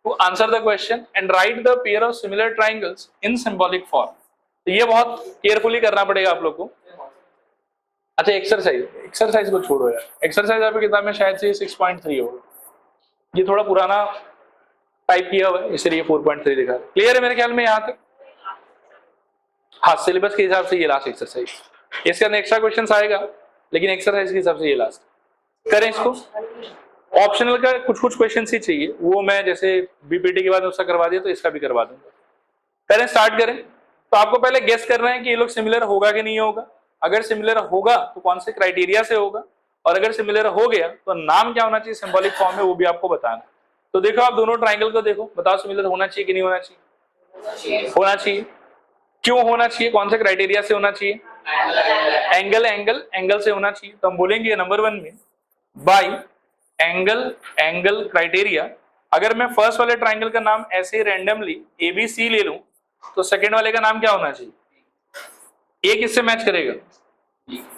to answer the question and write the pair of similar triangles in symbolic form. तो ये बहुत carefully करना पड़ेगा आप लोग को। अच्छा exercise को छोड़ो यार, एक्सरसाइज आपकी किताब में शायद से 6.3 होगा, ये थोड़ा पुराना टाइप किया हुआ है इसलिए 4.3 दिखा। क्लियर है मेरे ख्याल में यहाँ तक? हाँ, सिलेबस के हिसाब से ये लास्ट एक्सरसाइज, इसके अंदर एक्स्ट्रा क्वेश्चन आएगा लेकिन एक्सरसाइज के हिसाब से ये लास्ट करें। इसको ऑप्शनल का कुछ क्वेश्चन ही चाहिए, वो मैं जैसे बीपीटी के बाद उसका करवा दिया तो इसका भी करवा दूंगा। करें, स्टार्ट करें। तो आपको पहले गेस करना है कि ये लोग सिमिलर होगा कि नहीं होगा। अगर सिमिलर होगा तो कौन से क्राइटेरिया से होगा, और अगर सिमिलर हो गया तो नाम क्या होना चाहिए सिंबॉलिक फॉर्म में, वो भी आपको बताना। तो देखो आप दोनों ट्राइंगल को देखो, बताओ सिमिलर होना चाहिए कि नहीं होना चाहिए? होना चाहिए। क्यों होना चाहिए? कौन से क्राइटेरिया से होना चाहिए? एंगल से होना चाहिए। तो हम बोलेंगे नंबर 1 में बाय एंगल क्राइटेरिया। अगर मैं फर्स्ट वाले ट्राइंगल का नाम ऐसे रैंडमली ABC ले लूं तो सेकेंड वाले का नाम क्या होना चाहिए? A किससे मैच करेगा?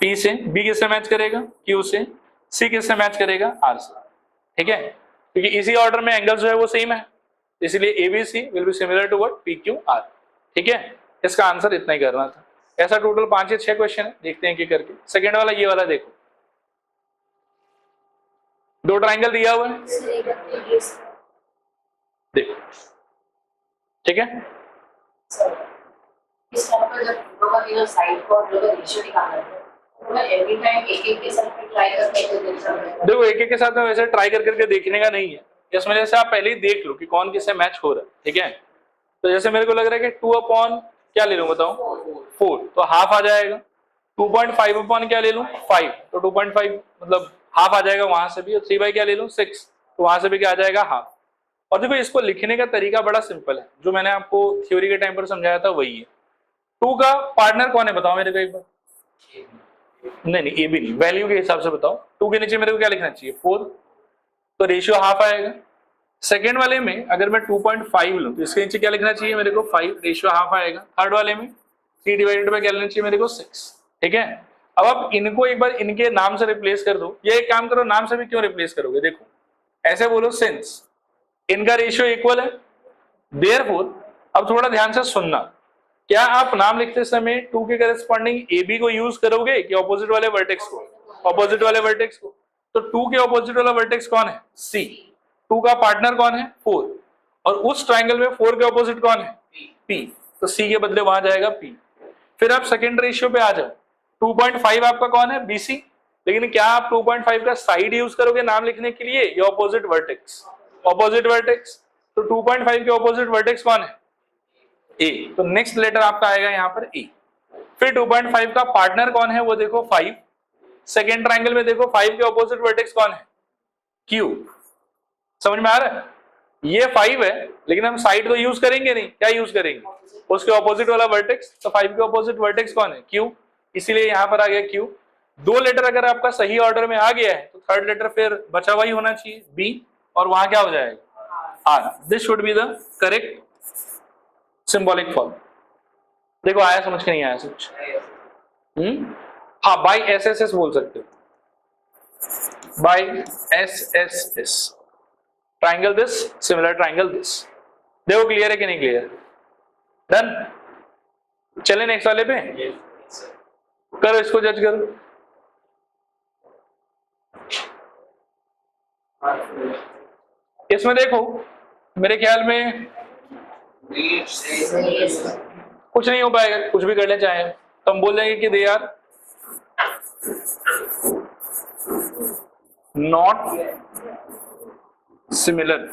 P से। B किससे मैच करेगा? Q से। C किससे मैच करेगा? R से। ठीक है, क्योंकि इसी ऑर्डर में एंगल जो है वो सेम है, इसलिए ABC will be similar to what? PQR। ठीक है, इसका आंसर इतना ही करना था। ऐसा टोटल 5 या 6 क्वेश्चन है, देखते हैं कि करके। सेकेंड वाला ये वाला देखो, दो ट्राइंगल दिया हुआ है, देखो। ठीक है, इस टाइप का जब दोनों का जो साइड को और लोग रेशियो निकालना है तो मैं एवरी टाइम एक के साथ ट्राई करके देख सकता हूं। देखो एक के साथ में वैसे ट्राई करके देखने का नहीं है, इसमें जैसे आप पहले ही देख लो कि कौन किससे मैच हो रहा है। ठीक है, तो जैसे मेरे को लग रहा है कि 2 अपॉन क्या ले लूं बताओ? 4, तो हाफ आ जाएगा। 2.5 अपॉन क्या ले लूं? 5, तो 2.5 मतलब हाफ आ जाएगा वहां से भी। और 3 बाई क्या ले लूं? 6, तो वहां से भी क्या आ जाएगा? हाफ। और देखो इसको लिखने का तरीका बड़ा सिंपल है, जो मैंने आपको थ्योरी के टाइम पर समझाया था वही है। 2 का पार्टनर कौन है बताओ मेरे को एक बार? नहीं, ए भी नहीं, वैल्यू के हिसाब से बताओ। 2 के नीचे मेरे को क्या लिखना चाहिए? 4, तो रेशियो हाफ आएगा। सेकेंड वाले में अगर मैं 2.5 लूं तो इसके नीचे क्या लिखना चाहिए मेरे को? 5, रेशियो हाफ आएगा। थर्ड वाले में 3 डिवाइडेड बाय क्या लिखना चाहिए मेरे को? 6। ठीक है, अब आप इनको एक बार इनके नाम से रिप्लेस कर दो, या एक काम करो, नाम से भी क्यों रिप्लेस करोगे? देखो ऐसे बोलो, सिंस इनका रेशियो इक्वल है, देयरफॉर। अब थोड़ा ध्यान से सुनना, क्या आप नाम लिखते समय 2 के करेस्पॉन्डिंग AB को यूज करोगे कि ऑपोजिट वाले वर्टेक्स को? ऑपोजिट वाले वर्टेक्स को। तो 2 के ऑपोजिट वाला वर्टेक्स कौन है? C। 2 का पार्टनर कौन है? 4, और उस ट्राइंगल में 4 के ऑपोजिट कौन है? P, तो C के बदले वहां जाएगा P। फिर आप सेकेंड रेशियो पे आ जाओ, 2.5 आपका कौन है? BC। लेकिन क्या आप 2.5 का साइड यूज करोगे नाम लिखने के लिए या ऑपोजिट वर्टेक्स? Opposite vertex. तो 2.5 के ऑपोजिट वर्टेक्स कौन है? A, तो नेक्स्ट लेटर आपका आएगा यहाँ पर A। फिर 2.5 का पार्टनर कौन है? वो देखो 5। सेकेंड ट्राइंगल में देखो 5 के ऑपोजिट वर्टेक्स कौन है? Q। समझ में आ रहा है? ये 5 है लेकिन हम साइड तो यूज करेंगे नहीं, क्या यूज करेंगे? उसके ऑपोजिट वाला वर्टेक्स। तो 5 के ऑपोजिट वर्टेक्स कौन है? Q, इसीलिए यहाँ पर आ गया Q। 2 लेटर अगर आपका सही ऑर्डर में आ गया है तो थर्ड लेटर फिर बचा हुआ ही होना चाहिए B, और वहां क्या हो जाएगा? R। This should be the correct symbolic form. देखो आया समझ के नहीं आया समझ? हाँ बाई एस एस एस बोल सकते हो, by S S S, triangle this similar triangle this. देखो क्लियर है कि नहीं क्लियर? डन। चले नेक्स्ट वाले पे, करो इसको जज करो। इसमें देखो मेरे ख्याल में कुछ नहीं हो पाएगा, कुछ भी कर ले चाहे तो हम बोल देंगे कि दे आर नॉट सिमिलर।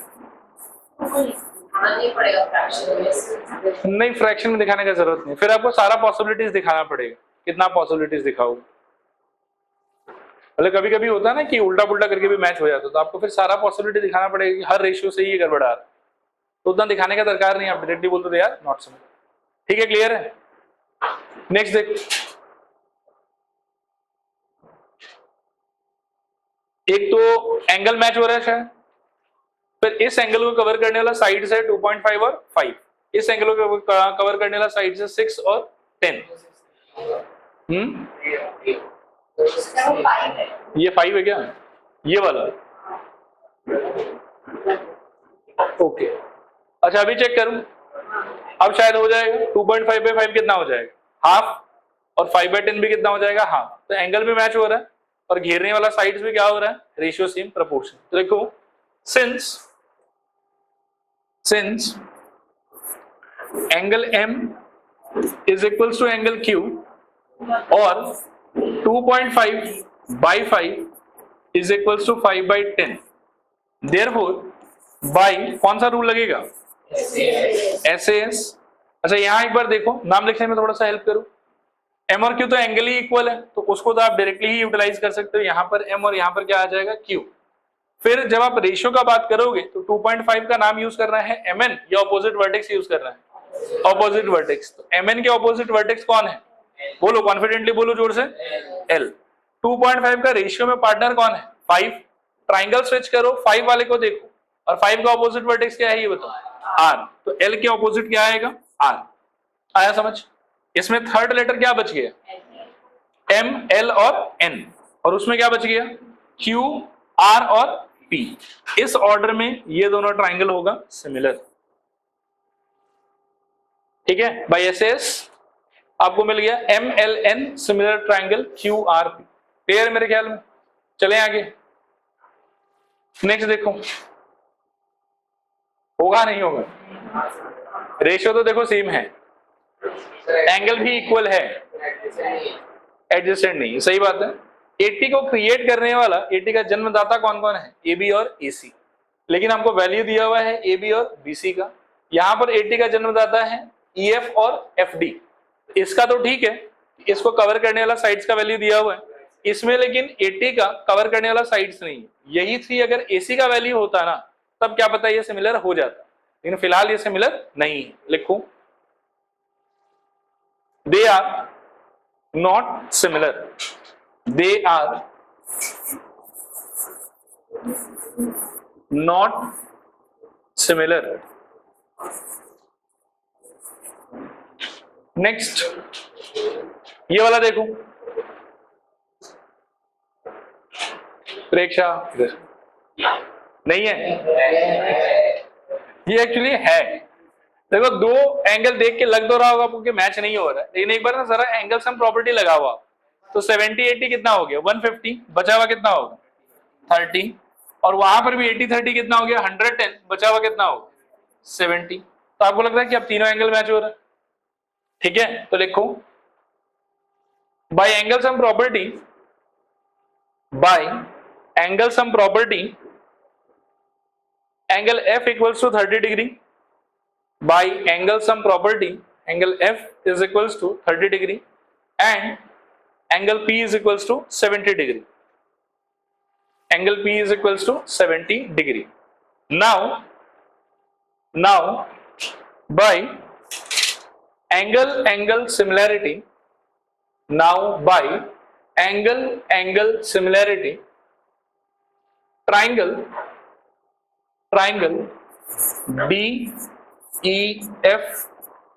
नहीं फ्रैक्शन में दिखाने का जरूरत नहीं, फिर आपको सारा पॉसिबिलिटीज दिखाना पड़ेगा। कितना पॉसिबिलिटीज दिखाओ? मतलब कभी कभी होता है ना कि उल्टा पुल्टा करके भी मैच हो जाता है, तो आपको फिर सारा पॉसिबिलिटी दिखाना पड़ेगा कि हर रेशियो से ये गड़बड़ा रहा है, तो उतना दिखाने का दरकार नहीं, आप डायरेक्टली बोल दो यार नॉट सिमिलर। ठीक है, क्लियर है? नेक्स्ट देख, एक तो एंगल मैच हो रहा है शायद, फिर इस एंगल को कवर करने वाला साइड से 2.5 और 5, इस एंगल को कवर करने वाला साइड से 6 और 10। ये 5 है क्या? ये वाला ओके। अच्छा अभी चेक करूं, अब शायद हो जाएगा। 2.5 पे 5 कितना हो जाएगा? हाफ, और 5/10 भी कितना हो जाएगा? हाफ। तो एंगल भी मैच हो रहा है और घेरने वाला साइड्स भी क्या हो रहा है? Ratio same proportion. तो देखो since angle M is equals to angle Q और 2.5 by 5 is equals to 5/10, therefore by कौन सा रूल लगेगा? SAS। अच्छा यहाँ एक बार देखो, नाम लिखने में थोड़ा सा हेल्प करो। M और Q तो एंगल ही इक्वल है, तो उसको तो आप डायरेक्टली ही यूटिलाइज कर सकते हो। यहाँ पर M और यहाँ पर क्या आ जाएगा? Q। फिर जब आप रेशियो का बात करोगे तो 2.5 का नाम यूज करना है MN या ऑपोजिट वर्टेक्स यूज करना है? Opposite vertex. तो MN के ऑपोजिट वर्टेक्स कौन है? बोलो कॉन्फिडेंटली, बोलो जोर से। L। 2.5 का रेशियो में पार्टनर कौन है? 5। ट्राइंगल स्विच करो, 5 वाले को देखो, और 5 का ऑपोजिट वर्टेक्स क्या है ये बताओ? R। तो L के ऑपोजिट क्या आएगा? R। आया समझ? इसमें थर्ड लेटर क्या बच गया? M, L और N, और उसमें क्या बच गया? Q, R और P। इस ऑर्डर में ये दोनों ट्राइंगल होगा सिमिलर। ठीक है, बाय एसएस आपको मिल गया MLN similar triangle QRP। Clear मेरे ख्याल में? चले आगे, नेक्स्ट देखो, होगा नहीं होगा? रेशियो तो देखो सेम है, एंगल भी इक्वल है, एडजस्टेंट नहीं। सही बात है। 80 को क्रिएट करने वाला, 80 का जन्मदाता कौन कौन है? AB और AC। लेकिन हमको वैल्यू दिया हुआ है AB और BC का। यहां पर 80 का जन्मदाता है EF और FD। इसका तो ठीक है, इसको कवर करने वाला साइड्स का वैल्यू दिया हुआ है, इसमें लेकिन 80 का कवर करने वाला साइड्स नहीं है। यही 3 अगर AC का वैल्यू होता ना, तब क्या पता ये सिमिलर हो जाता, लेकिन फिलहाल ये सिमिलर नहीं है। लिखो they are not similar, they are not similar। Next ये वाला देखो, प्रेक्षा नहीं है, ये एक्चुअली है। देखो दो एंगल देख के लग तो रहा होगा क्योंकि मैच नहीं हो रहा है, लेकिन एक बार ना जरा एंगल सम प्रॉपर्टी लगा हुआ, तो 70-80 कितना हो गया? 150। बचा हुआ कितना होगा? 30। और वहां पर भी 80-30 कितना हो गया? 110। बचा हुआ कितना होगा? 70। तो आपको लग रहा है कि अब तीनों एंगल मैच हो रहा है। ठीक है, तो लिखो by angle sum property, by angle sum property angle F equals to 30 degree, by angle sum property angle F is equals to 30 degree and angle P is equals to 70 degree. Angle P is equals to 70 degree. Now by angle similarity, now by angle similarity, triangle DEF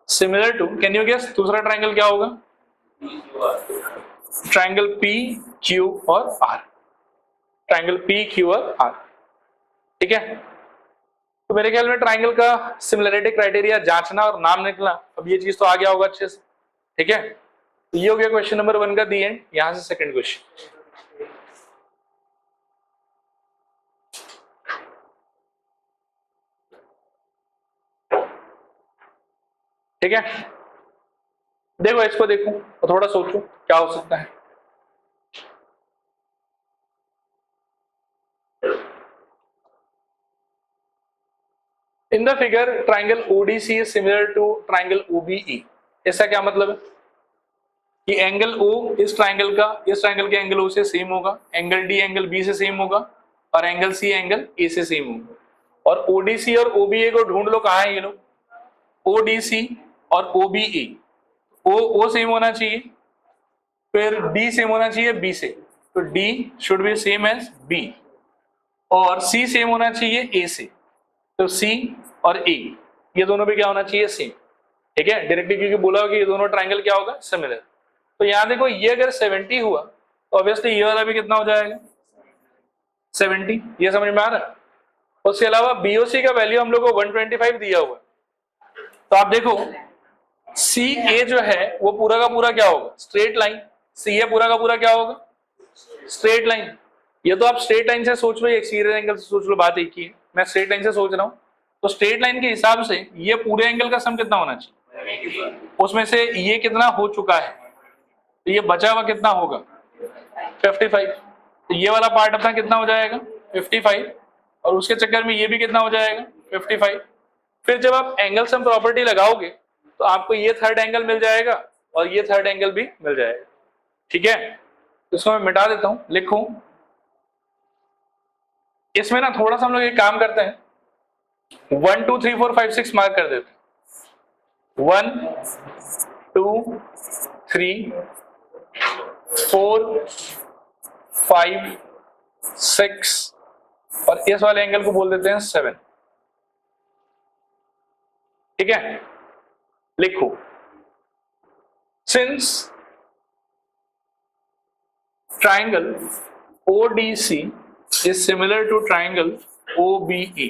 similar to, can you guess दूसरा triangle क्या होगा? Triangle P Q और R, triangle P Q और R, ठीक है। तो मेरे ख्याल में ट्राइंगल का सिमिलरिटी क्राइटेरिया जांचना और नाम निकला, अब ये चीज तो आ गया होगा अच्छे से, ठीक है। तो ये हो गया क्वेश्चन नंबर 1 का दी एंड। यहां से सेकंड क्वेश्चन, ठीक है। देखो इसको देखो और थोड़ा सोचो क्या हो सकता है। In the figure triangle ODC is similar to triangle OBE। ऐसा क्या मतलब है कि एंगल O इस ट्राइंगल के एंगल O से सेम होगा, एंगल D एंगल B से सेम होगा और एंगल C एंगल A से सेम होगा। और ODC और OBA को ढूंढ लो, कहाँ है ये लोग? ODC और OBE, O सेम होना चाहिए, फिर D सेम होना चाहिए B से, तो D should be same as B, और C सेम होना चाहिए A से, तो C और A ये दोनों भी क्या होना चाहिए? सेम, ठीक है। डायरेक्टली क्योंकि बोला कि ये दोनों ट्राइंगल क्या होगा? सिमिलर। तो यहां देखो ये अगर 70 हुआ तो ऑब्वियसली ये वाला भी कितना हो जाएगा? 70। ये समझ में आ रहा है? उसके अलावा BOC का वैल्यू हम लोग को 125 दिया हुआ है, तो आप देखो CA जो है वो पूरा का पूरा क्या होगा? Straight line. CA पूरा का पूरा क्या होगा? Straight line. ये तो आप स्ट्रेट लाइन से सोच लो, एक्सटीरियर एंगल से सोच लो, बात एक ही है। मैं स्ट्रेट लाइन से सोच रहा हूँ, तो स्ट्रेट लाइन के हिसाब से ये पूरे एंगल का सम कितना होना चाहिए? उसमें से ये कितना हो चुका है, तो ये बचा हुआ कितना होगा? 55। तो ये वाला पार्ट अपना कितना हो जाएगा? 55, और उसके चक्कर में ये भी कितना हो जाएगा? 55। फिर जब आप एंगल सम प्रॉपर्टी लगाओगे तो आपको ये थर्ड एंगल मिल जाएगा और ये थर्ड एंगल भी मिल जाएगा, ठीक है। तो इसको मैं मिटा देता हूं, लिखूं इसमें ना थोड़ा सा हम लोग एक काम करते हैं, 1 2 3 4 5 6 मार्क कर देते हैं। 1 2 3 4 5 6 और इस वाले एंगल को बोल देते हैं 7, ठीक है। लिखो, since triangle ODC is similar to triangle OBE,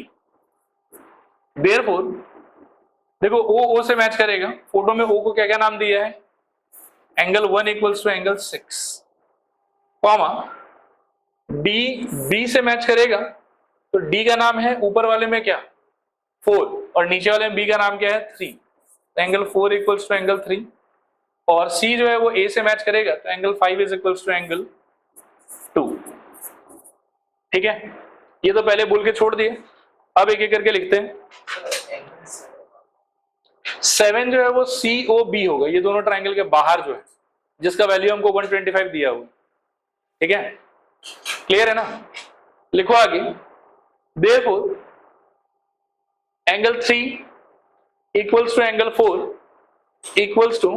therefore देखो O से मैच करेगा, फोटो में O को क्या क्या नाम दिया है? Angle 1 equals to angle 6, comma D B से मैच करेगा, तो D का नाम है ऊपर वाले में क्या? 4, और नीचे वाले में B का नाम क्या है? 3, तो एंगल 4 इक्वल्स टू एंगल 3, और C जो है वो A से मैच करेगा, तो angle 5 is equals to angle 2, ठीक है। ये तो पहले बोल के छोड़ दिए, अब एक एक करके लिखते हैं। 7 जो है वो COB होगा, ये दोनों ट्राइंगल के बाहर जो है, जिसका वैल्यू हमको 125 दिया हुआ, ठीक है। क्लियर है ना? लिखो आगे, therefore angle 3 equals to angle 4 equals to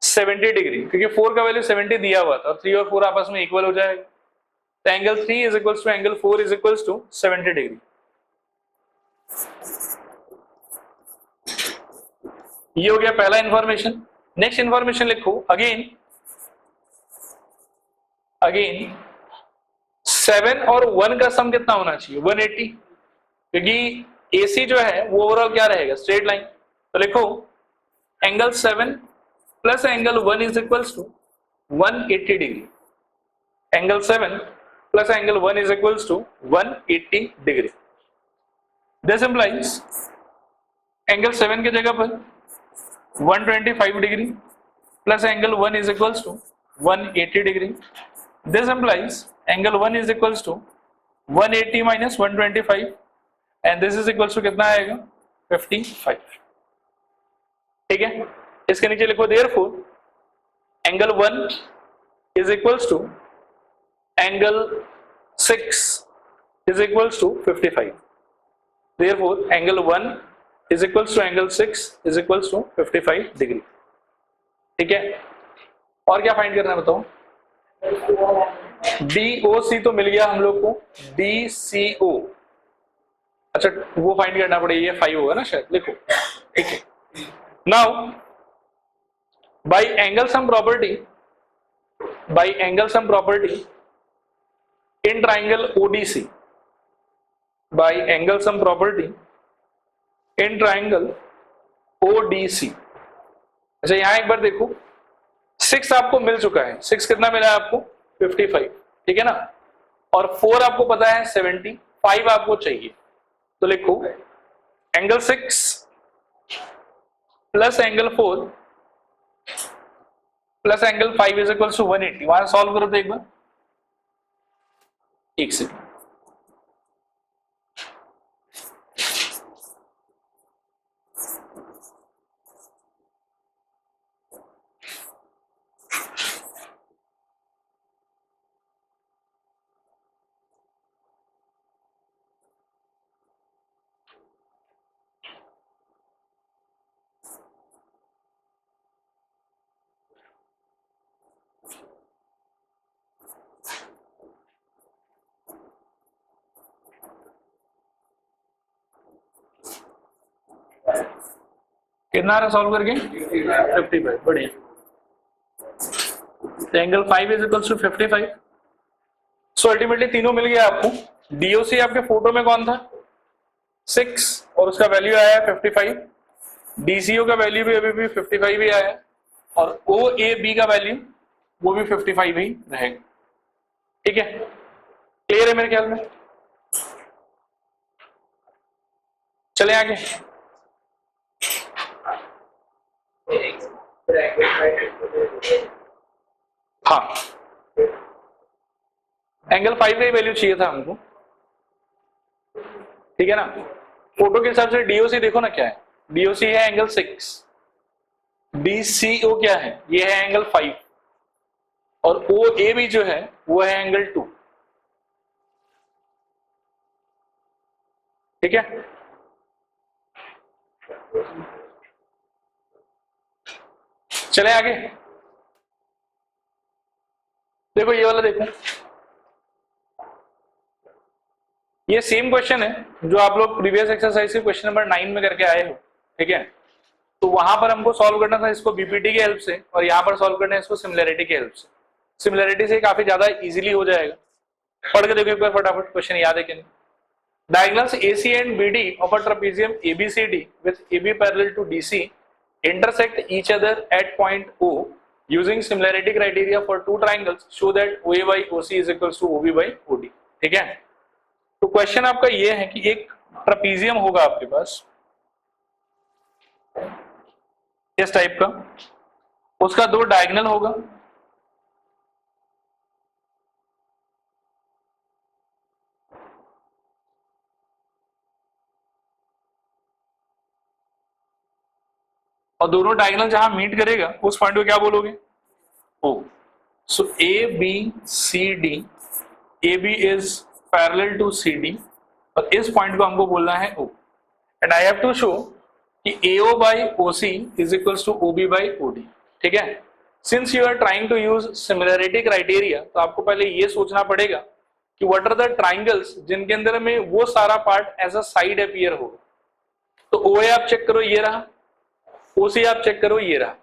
70 degree, क्योंकि 4 का वैल्यू 70 दिया हुआ था और 3 और 4 आपस में इक्वल हो जाएगा, तो angle 3 is equals to angle 4 is equals to 70 degree. ये हो गया पहला इंफॉर्मेशन। नेक्स्ट इंफॉर्मेशन लिखो, अगेन 7 और 1 का सम कितना होना चाहिए? 180, क्योंकि AC जो है वो ओवरऑल क्या रहेगा? Straight line. तो लिखो angle 7 plus angle 1 is equals to 180 degree, angle 7 plus angle 1 is equals to 180 degree. This implies angle 7 की जगह पर 125 degree plus angle 1 is equals to 180 degree. This implies angle 1 is equals to 180 minus 125 and this is equals to कितना आएगा? 55, ठीक है। इसके नीचे लिखो therefore angle 1 is equals to angle 6 is equals to 55, therefore angle 1 is equals to angle 6 is equals to 55 degree, ठीक है। और क्या फाइंड करना है बताओ? DOC तो मिल गया हम लोग को, DCO अच्छा वो फाइंड करना पड़ेगा, ये 5 होगा ना शायद, लिखो, ठीक है। Now by angle sum property in triangle ODC, by angle sum property in triangle ODC। अच्छा यहां एक बार देखो, 6 आपको मिल चुका है, 6 कितना मिला है आपको 55, ठीक है ना, और 4 आपको पता है 70, 5 आपको चाहिए, तो लिखो angle 6 plus angle 4 plus angle 5 is equal to 180। वहां सॉल्व करो तो एक बार, एक सेकंड, कितना आ रहा सॉल्व करके 55, बढ़िया। Angle 5 is equal to 55। So ultimately तीनों मिल गया आपको। डीओसी आपके फोटो में कौन था 6 और उसका वैल्यू आया 55, डीसीओ का वैल्यू भी अभी भी 55 ही आया, और ओ ए बी का वैल्यू वो भी 55 ही रहेगा, ठीक है, क्लियर है मेरे ख्याल में। चले आगे, हाँ एंगल 5 का ही वैल्यू चाहिए था हमको, ठीक है ना। फोटो के हिसाब से डीओसी देखो ना क्या है, डीओसी है एंगल 6, डीसीओ क्या है, ये है एंगल 5, और ओ ए भी जो है वो है एंगल 2, ठीक है। चले आगे, देखो ये वाला देखो, ये सेम क्वेश्चन है जो आप लोग प्रीवियस एक्सरसाइज के क्वेश्चन नंबर 9 में करके आए हो, ठीक है। तो वहां पर हमको सॉल्व करना था इसको बीपीटी की हेल्प से, और यहाँ पर सॉल्व करना है इसको सिमिलैरिटी की हेल्प से। सिमिलैरिटी से काफी ज्यादा इजीली हो जाएगा। पढ़ के देखो एक बार फटाफट, क्वेश्चन याद है कि नहीं। Diagonals AC and BD of a trapezium ABCD with AB parallel to DC intersect each other at point O using similarity criteria for two triangles show that OA by OC is equals to OB by OD, ठीक है। तो question आपका ये है कि एक trapezium होगा आपके पास इस टाइप का, उसका दो डायगोनल होगा, और दोनों डायगोनल जहां मीट करेगा उस पॉइंट को क्या बोलोगे O। So A B C D, A B is parallel to C D, और इस पॉइंट को हमको बोलना है O, and I have to show कि AO by OC is equals to OB by OD, ठीक है। Since you are trying to use similarity criteria, तो आपको पहले ये सोचना पड़ेगा कि व्हाट आर द ट्राइंगल्स जिनके अंदर में वो सारा part as a side appear होगा। तो OA आप चेक करो ये रहा, OC आप चेक करो ये रहा,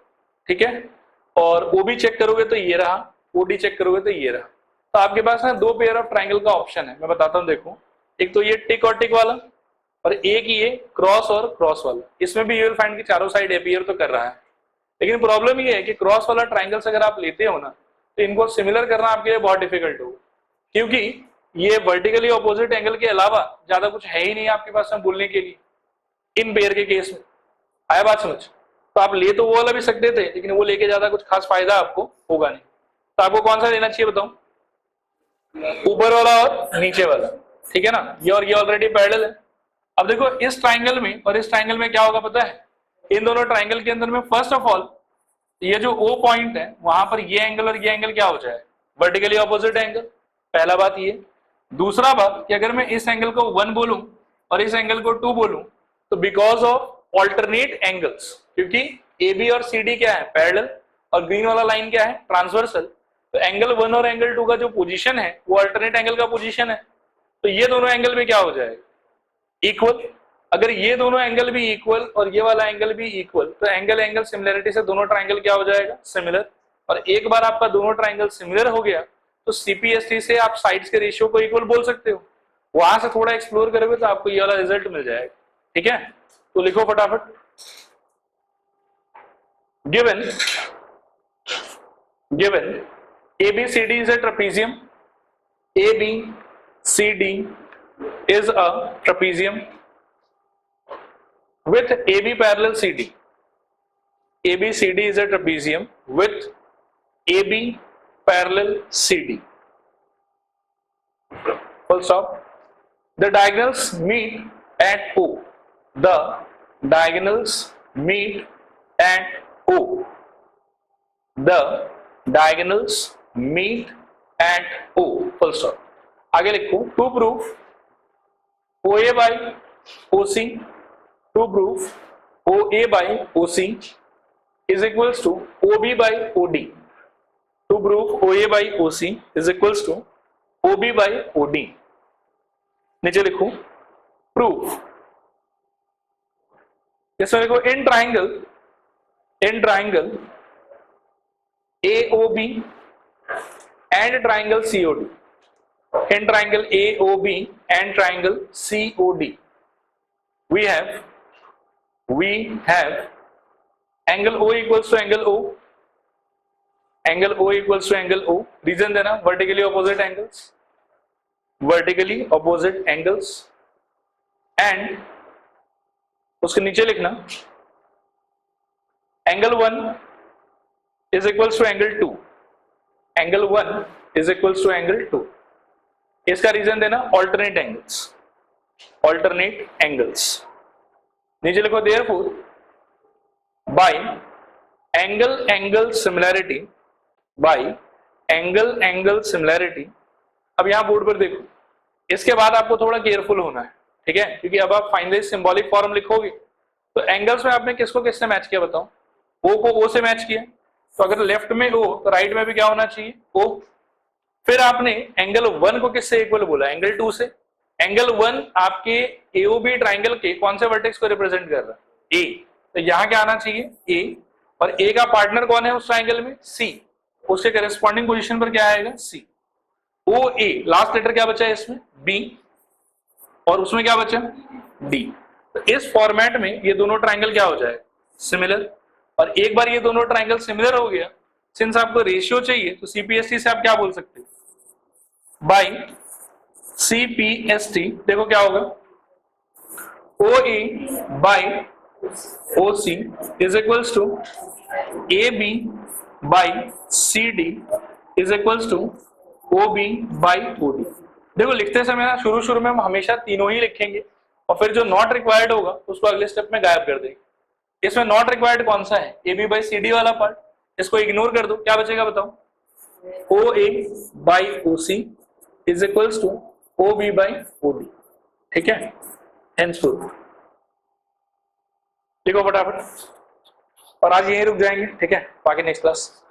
ठीक है, और OB चेक करोगे तो ये रहा, OD चेक करोगे तो ये रहा। तो आपके पास ना दो पेयर ऑफ ट्राइंगल का ऑप्शन है, मैं बताता हूं देखो। एक तो ये टिक और टिक वाला, और एक ये क्रॉस और क्रॉस वाला। इसमें भी यू विल फाइंड कि चारों साइड अपीयर तो कर रहा है, लेकिन प्रॉब्लम ये है कि क्रॉस वाला ट्राइंगल्स अगर आप लेते हो ना, तो इनको सिमिलर करना आपके लिए बहुत डिफिकल्ट होगा, क्योंकि ये वर्टिकली ऑपोजिट एंगल के अलावा ज्यादा कुछ है ही नहीं आपके पास में बोलने के लिए इन पेयर के केस में। आया बात समझ। तो आप ले तो वो वाला भी सकते थे, लेकिन वो लेके ज्यादा कुछ खास फायदा आपको होगा नहीं। तो आपको कौन सा लेना चाहिए बताओ, ऊपर वाला और नीचे वाला, ठीक है ना। ये और ये ऑलरेडी पैरेलल है। अब देखो इस ट्राइंगल में और इस ट्राइंगल में क्या होगा पता है, इन दोनों ट्राइंगल के अंदर में फर्स्ट ऑफ ऑल ये जो O पॉइंट है वहां पर ये एंगल और ये एंगल क्या हो जाए, वर्टिकली ऑपोजिट एंगल। पहला बात ये। दूसरा बात कि अगर मैं इस एंगल को 1 बोलूं और इस एंगल को 2 बोलूं, तो बिकॉज ऑफ ऑल्टरनेट एंगल्स, क्योंकि AB और CD क्या है पैरेलल, और ग्रीन वाला लाइन क्या है ट्रांसवर्सल, तो एंगल 1 और एंगल 2 का जो पोजीशन है वो अल्टरनेट एंगल का पोजीशन है। तो ये दोनों एंगल में क्या हो जाएगा इक्वल, अगर ये दोनों एंगल भी इक्वल और ये वाला एंगल भी इक्वल, तो एंगल एंगल सिमिलरिटी से दोनों ट्राइंगल क्या हो जाएगा, सिमिलर। और एक बार आपका दोनों ट्राइंगल सिमिलर हो गया तो सीपीएसटी से आप साइड्स के रेशियो को इक्वल बोल सकते हो। वहां से थोड़ा एक्सप्लोर करोगे तो आपको ये वाला रिजल्ट मिल जाएगा। ठीक है, तो लिखो फटाफट। Given ABCD is a trapezium, ABCD is a trapezium with AB parallel CD. ABCD is a trapezium with AB parallel CD. Full stop. The diagonals meet at O. The diagonals meet at O. The diagonals meet at O. Full stop. आगे लिखो, to prove OA by OC, to prove OA by OC is equals to OB by OD. To prove OA by OC is equals to OB by OD. नीचे लिखो proof. इसमें लिखो in triangle AOB and triangle COD. In triangle AOB and triangle COD, we have angle O equals to angle O. Angle O equals to angle O. Reason देना, vertically opposite angles. Vertically opposite angles. And उसके नीचे लिखना angle 1 is equals to angle 2. Angle 1 is equals to angle 2. इसका reason देना alternate angles. Alternate angles. नीचे लिखो therefore by angle similarity, by angle similarity. अब यहां बोर्ड पर देखो, इसके बाद आपको थोड़ा केयरफुल होना है, ठीक है, क्योंकि अब आप फाइनली सिंबॉलिक फॉर्म लिखोगे तो एंगल्स में आपने किसको किससे मैच किया बताओ, ओ को ओ से मैच किया, तो अगर लेफ्ट में ओ तो राइट में भी क्या होना चाहिए, ओ। फिर आपने एंगल 1 को किससे इक्वल बोला, एंगल 2 से। एंगल 1 आपके एओबी ट्राइंगल के कौन से वर्टेक्स को रिप्रेजेंट कर रहा है, ए, तो यहां क्या आना चाहिए, ए, और ए का पार्टनर कौन है उस ट्राइंगल में, सी, उसके करेस्पॉन्डिंग पोजीशन पर क्या आएगा, सी। ओ ए, लास्ट लेटर क्या बचा है इसमें, बी, और उसमें क्या बचा, डी। तो इस फॉर्मेट में ये दोनों ट्राइंगल क्या हो जाए, सिमिलर। और एक बार ये दोनों ट्राइंगल सिमिलर हो गया, सिंस आपको रेशियो चाहिए तो सीपीएसटी से आप क्या बोल सकते हैं, बाय सीपीएसटी देखो क्या होगा, OA by OC is equals to AB by CD is equals to OB by OD। देखो लिखते समय ना शुरू में हम हमेशा तीनों ही लिखेंगे और फिर जो नॉट रिक्वायर्ड होगा उसको अगले स्टेप में गायब कर देंगे। इसमें नॉट रिक्वायर्ड कौन सा है, AB बाय CD वाला पार्ट, इसको इग्नोर कर दो, क्या बचेगा बताओ, OA by OC is equals to OB by OD। ठीक है, henceforth लिखो फटाफट, और आज यहीं रुक जाएंगे, ठीक है, बाकी नेक्स्ट क्लास।